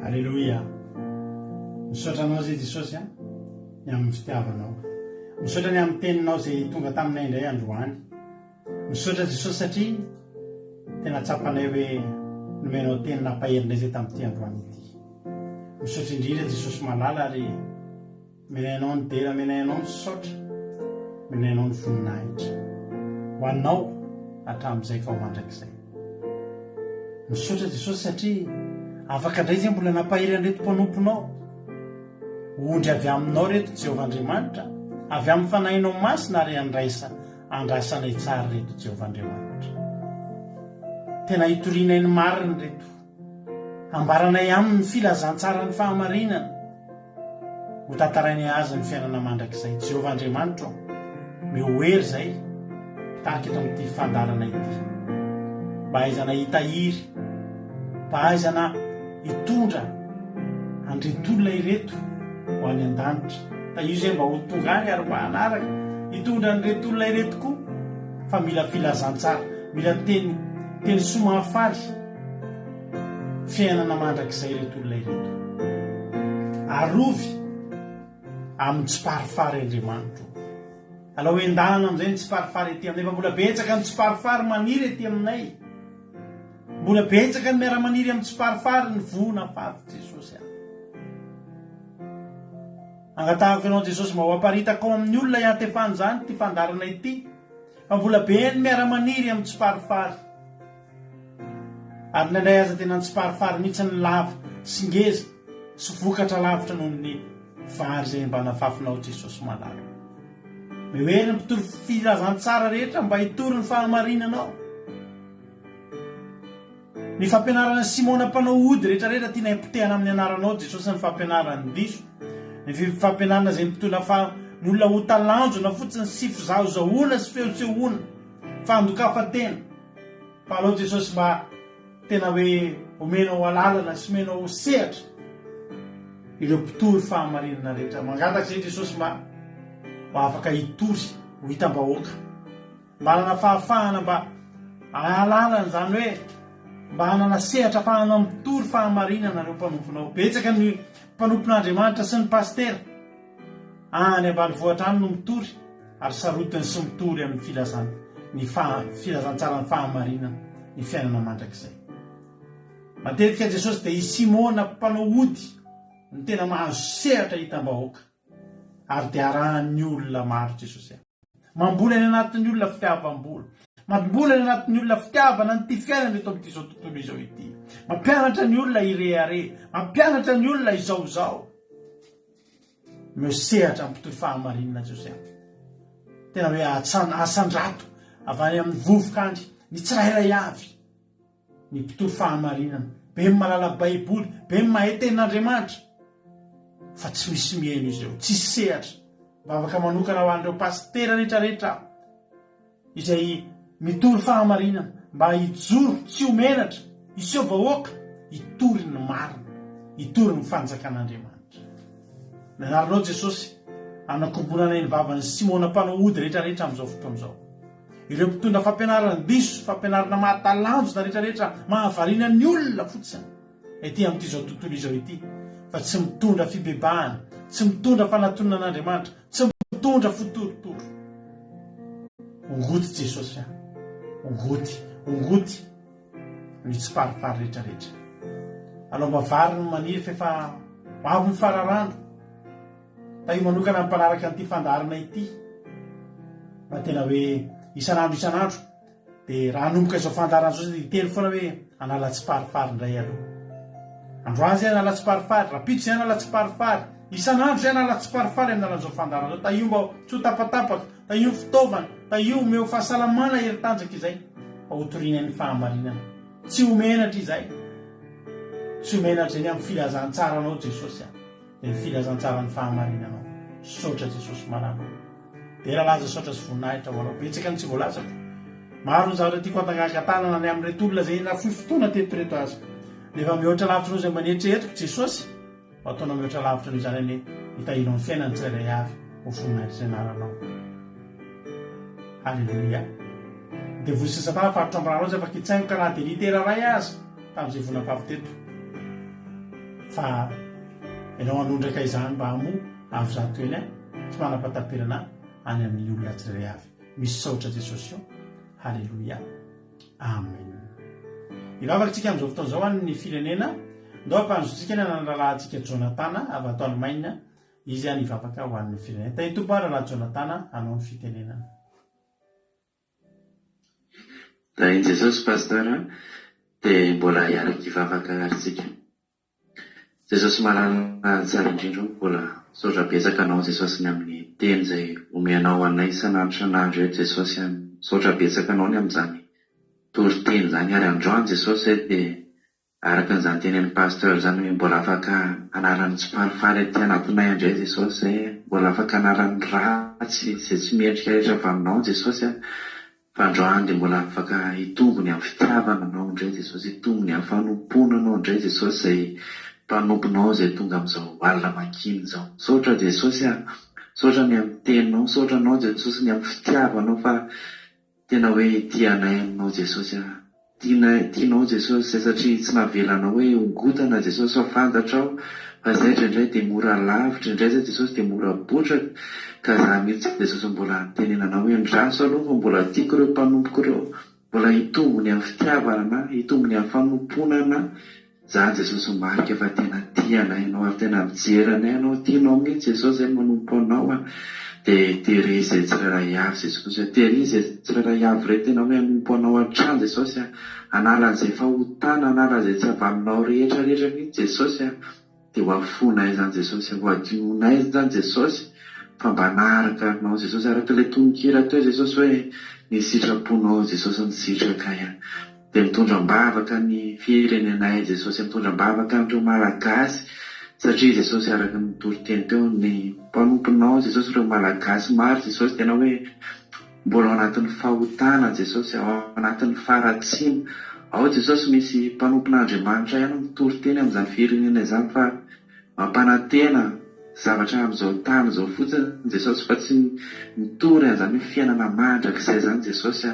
Speaker 2: Alleluia. Misaotra anao zay Jesosy ny amin'ny fitiavanao. Misaotra ny amin'ny teninao zay tonga taminay indray androany. Misaotra Jesosy satria tena tsapanay hoe nomenao teny nampaherindray zay tamin'ity androany ity. Misaotra indrindra Jesosy malala ary menainao ny dera, menainao ny saotra, menainao ny voninahitra ho anao hatramin'izay ka ho mandrakizay. Misaotra Jesosy satria afaka indray zay mbola nampahery an'ireto mpanomponao ondry avy aminao reto Jehovahandriamanitra, avy amin'ny fanahinao masina ary andrasanay tsara reto Jehovahandriamanitra. Tena hitorianay ny mariny reto, ambaranay aminy filazantsara ny fahamarinana, ho tantarainay azy ny fiainana mandrakizay. Jehovahandriamanitra mehoery zay tahaka eto amin'ity fandarana ity, mba haizana hitahiry, mba haizana hitondra andretolona ireto ho any an-danitra. Da io zay mba ho tongany ary mba hanaraka hitondra andretolona ireto koa, fa mila filazantsara, mila teny somafaly fiainana mandrakizay iretolona ireto. Arovy amin'ny tsiparifary Andriamanitra. Alao endahana amin'izay ny tsiparifary ety aminay, fa mbola betsaka ny tsiparifary maniry ety aminay, mbola betsaka ny miara-maniry amin'ny tsiparifary ny voana favy Jesosy any. Angatahako ianao Jesosy mba ho aparitaka ao amin'ny olona iantefany zany ty fandarana ity, fa mbola be ny miara-maniry amin'ny tsiparifary, ary nandray aza tena ny tsiparifary mihitsy ny lava sy ngeza sy vokatra lavitra noho ny vary zay mba nafafinao Jesosy malala. Mehoery ny mpitory filazantsara rehetra mba hitory ny fahamarinanao. Ny fampianarana Simona mpanao ody rehetrarehetra tiana hipotehana amin'ny anaranao Jesosy, ny fampianarany diso, ny fampianarana zay mpitona ny olona ho talanjona fotsiny sy fizahozahoana sy feotsehoana, fandokafatena. Fa alao Jesosy mba tena hoe omenao alalana sy omenao sehatra ireo mpitory fahamarinana rehetra. Mangataka zay Jesosy mba afaka hitory ho hitam-bahoaka, mba hanana fahafahana, mba alalana zany hoe mba hanana sehatra fahana mitory fahamarinana reo mpanomponao. Betsaka ny mpanompon'Andriamanitra sy ny pastera any ambanivohitra any no mitory, ary sarotiny sy mitory amin'ny filazantsara ny fahamarinana, ny fiainana mandrakizay. Matetika Jesosy dia i Simona mpanao ody ny tena mahazo sehatra hitam-bahoaka, ary dia arahan'ny olona maro Jesosy. Mambola ny anatin'ny olona fitiavam-bola, mambola ny anatin'ny olona fitiavana ny ty fiainana eto amin'ity zao tontolo izao ity. Mampianatra ny olona irehare, mampianatra ny olona izaozao. Sehatra mpitory fahamarinana Jesosy. Tena hoe asandrato avy any amin'ny vovokandry ny tsirairay avy ny mpitory fahamarinana, be malala baiboly, be mahay tenin'Andriamanitra, fa tsy misy mihaino izy eo, tsy sehatra. Mba afaka manokana ho an'ireo pastera rehetrarehetra izay mitory fahamarinana, mba hijoro tsy homenatra, hiseo vahoaka, hitory ny marina, hitory ny fanjakan'Andriamanitra. Naranao Jesosy anakombonanay ny vavan'ny Simona mpanao ody rehetrarehetra amin'izao fotoana izao. Ireo mpitondra fampianarana diso, fampianarana mahatalanjona rehetrarehetra, mahavariana ny olona fotsiny ety amin'ity zao tontolo izao ity, fa tsy mitondra fibebahana, tsy mitondra fanatonan'Andriamanitra, tsy mitondra fotorotoro. Ongoty Jesosy, ongoty ny tsiparifary rehetrarehetra. Alao mba vary ny maniry fefa avy ny fararano, ta io manokana mpanaraka an'ity fandarana ity, mba tena hoe isanandro dia raha hanomboka izao fandarana zao dia teny foana hoe anala tsiparifary indray aloha. Androany zay anala tsiparifary, rapito zay anala tsiparifary, isanandro zay anala tsiparifary amin'ny alalan'izao fandarana zao. Ta io mba tsy ho tapatapaka, ta io fitaovana, ta io meo fahasalamana heri-tanjaka izay, fa hotoriana ny fahamarinana. Tsy homenatra izay, tsy homenatra izay amin'ny filazantsaranao Jesosy, dia ny filazantsaran'ny fahamarinanao. Saotra Jesosy malama. Dia laza saotra sy voninahitra ho anao. Betsaka ny tsy voalazako. Maro ny zavatra tiako hatangatanana ny amin'irety olona zay nafohy fotoana tetoreto azy. Nefa mihoatra lavitra anao zay manetrehetiko Jesosy, ataonao mihoatra lavitra anao izany any hitahinao ny fiainany tsirairay avy ho voninahitra izay anaranao. Halleluia. Dia vosisatana faritra ambranao zay afaka hitsaingo ka raha dia litera ray azy tamin'izay vonam-pavy teto. Fa ianao anondraka izany mba hamo avy zato eny tsy manapatapelana any amin'ny olona tsirairay avy. Misy saotra Jesosy io. Halleluia. Amen. Ivavaka tsika amin'izao fotoana izao amin'ny firenena, ndao ampanjotsika ny anaralahantsika Jonatana avy ato Allemagne, izy any ivavaka ho an'ny firenena. Tahitompo rahalahy Jonatana hanao ny fitenenana.
Speaker 6: Dahin Jesosy pastora dia mbola hiaraka ivavaka aritsika. Jesosy malana tsara indrindra mbola misaotra betsaka anao Jesosy ny amin'ny teny izay omenao anay isanandro eto Jesosy. Misaotra betsaka anao ny amin'izany toriteny izany ary androany Jesosy dia araka n'izany teny an'ny pasteur izany hoe mbola afaka anarany tsy falifaly aty anatinay andray Jesosy zay, mbola afaka anarany ratsy izay tsy miendrika rehetra avy aminao Jesosy. Fa androany dia mbola afaka hitombony amin'ny fitiavana anao indray Jesosy, hitombony amin'ny fanompona anao indray Jesosy zay mpanomponao izay tonga amin'izao alina mankiny izao. Misaotra Jesosy, misaotra ny amin'ny teninao, misaotra anao Jesosy ny amin'ny fitiavanao fa tena hoe tianay aminao Jesosy. Tianao Jesosy zay satria tsy navelanao hoe hongotana Jesosy fa fantatrao fa izay indraindray dia mora lavitra, indray zay Jesosy dia mora botraka. Ka za mihitsy Jesosy mbola nitenenanao hoe ndraso aloha fa mbola tiako ireo mpanompoko ireo, mbola hitombony amin'ny fitiavana, hitombony amin'ny fanomponana. Za Jesosy marika fa tena tianay anao ary tena mijeranay anao, tianao mihitsy Jesosy zay manompo anao. Dia tery izay tsirairay avy Jesosy, tery izay tsirairay avy re tena hoe hanompo anao an-trano Jesosy, anala izay fahotana, anala izay tsy avy aminao rehetra mihitsy Jesosy. Dia ho afonay zany Jesosy, ho adionay zany Jesosy, fa mba naraka anao Jesosy araka ilay tononkira teo Jesosy hoe ny sitraponao Jesosy ny sitraka dia mitondra-mbavaka ny firenenay Jesosy, mitondra-mbavaka amin'ireo malagasy satria Jesosy araka ny toriteny teo ny mpanomponao Jesosy ireo malagasy maro Jesosy tena hoe mbola ao anatin'ny fahotana Jesosy, ao anatin'ny faratsina. Ao Jesosy misy mpanompon'Andriamanitra ihany mitoriteny amin'izany firenena izany fa mampanantena zavatra amin'izao tany izao fotsiny Jesosy fa tsy mitory an'izany hoe fiainana mandrakizay izany Jesosy.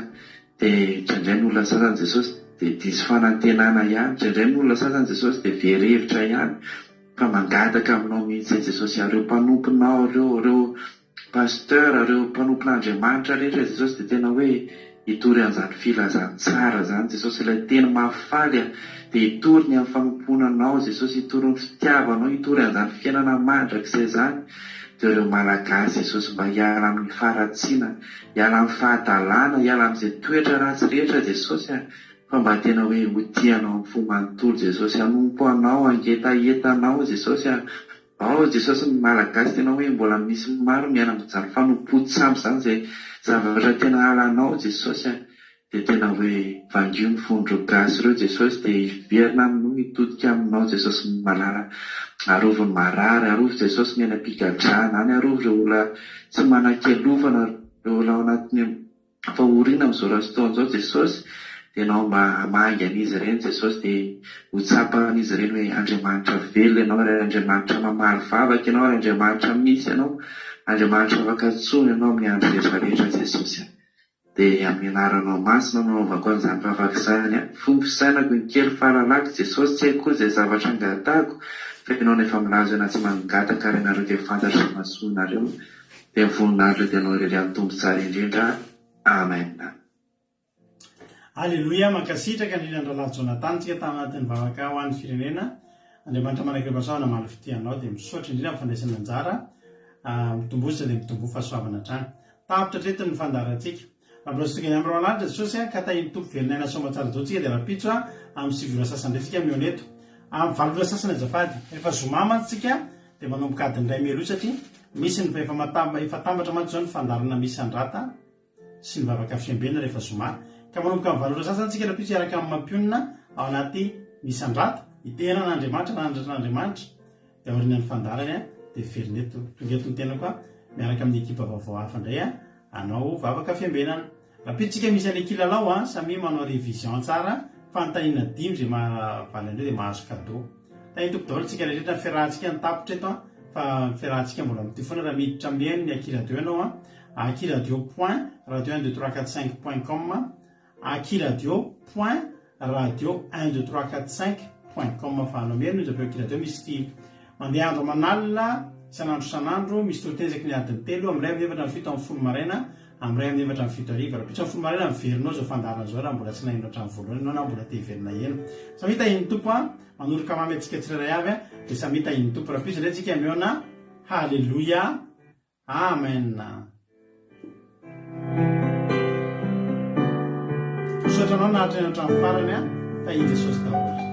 Speaker 6: Dia indraindray ny olona sasany Jesosy dia diso fanantenana ihany, indraindray ny olona sasany Jesosy dia verevitra ihany, fa mangataka aminao mihitsy Jesosy ireo mpanomponao, ireo pasteur, ireo mpanompon'Andriamanitra rehetra Jesosy dia tena hoe hitory an'izany filazany tsara zany Jesosy, ilay teny mahafaly dia hitory ny amin'ny fanomponanao Jesosy, hitory ny fitiavanao, hitory an'izany fiainana mandrakizay zany. Dia ireo malagasy Jesosy mba hiala amin'ny faratsiana, hiala amin'ny fahadalana, hiala amin'izay toetra ratsy rehetra Jesosy, fa mba tena hoe ho tianao amin'ny fo manontolo Jesosy, hanompo anao, angetaentanao Jesosy. Ao Jesosy ny malagasy tena hoe mbola misy maro miaina amin'izany fanompo-tsambo izany izay zavatra tena halanao Jesosy. Dia tena hoe vangio ny fondro gasy ireo Jesosy dia hiverina aminao, hitodika aminao Jesosy malala. Arovo ny marary, arovo Jesosy ny aina-pigadrana any, arovo ireo olona tsy manan-kelovana, ireo olona ao anatin'ny fahoriana amin'izao rahastoan'izao Jesosy. Dia ianao mba mahainga an'izy ireny Jesosy dia ho tsapan'izy ireny hoe Andriamanitra velona ianao, ary Andriamanitra mamaly vavaka ianao, ary Andriamanitra misy ianao, Andriamanitra afaka tsoina ianao amin'ny andro rehetrarehetra Jesosy. Dia amin'ny anaranao masina nanaovako an'izany vavaka izany, fomba fisainako ny kely fahalalako Jesosy, tsy haiko koa izay zavatra angatahako fa ianao nefa milazo ena tsy mangataka ary ianareo dia fantatra masoanareo. Dia voninareo dia ianao irery amin'ny tombo tsara indrindra. Amen.
Speaker 2: Aleloia, mankasitraka ny Andralahy Jonathan tsika tanatin'ny vavaka ho an'ny firenena. Andriamanitra manakrepasaona maly fitianao dia misaotra indrindra amin'ny fandraisana anjara, mitombosa dia mitombo fahasoavana hatrany. Tapitra treto ny fandarantsika. Rahabolositsika ny amro alanitra Jesosy ka tahiny tompo velonay nasoa tsara zao tsika dia rapitso amin'ny sivora sasany ndray tsika mioneto. Amin'ny valora sasany azafady. Rehefa zomama tsika dia manomboka adiny iray melo satria misy ny efa tambatra mantsy zao ny fandarana misy andrata sy ny vavaka fiambena rehefa zoma. Ka manomboka amin'ny valora sasany tsika rapitso iaraka amin'ny mampionina ao anaty misy andrata, itenan'Andriamanitra, nandratr'Andriamanitra dia aorian'ny fandarany dia veloneto. Tonga eto ny tena koa miaraka amin'ny ekipa vaovao hafa indray anao vavaka fiambenana. Rapitsika misy any kilalao samy manao révision tsara fa notahina dimy zay mahavaly andreo dia mahazo cadeau. Tahiny tompo daholo tsika rehetra fiarahantsika ny tapitra eto fa fiarahantsika mbola amin'ny telefona raha miditra amin'ny ny akiradio ianao akiradio.radio12345.com akiradio.radio12345.com fa anao mero nozapeo akiradio misy mandeha andro manalina sanandro misy totezaky ny adiny telo amin'ray amin'ny efatra amin'ny fito amin'ny folo maraina, amin'ray amin'ny efatra amin'ny fito hariva. Rapitso amin'ny folo maraina miverinao zao fandarana zao raha mbola tsy nahinao hatramin'ny voalohany ianao na mbola te hiverina eno. Samy tahiny tompo manoloka mamy antsika tsirairay avy dia samy tahiny tompo. Rapitso indray tsika miona. Halleluia. Amen. Tosaotranao nahatrany hatramin'ny farany fa i Jesosy daholo.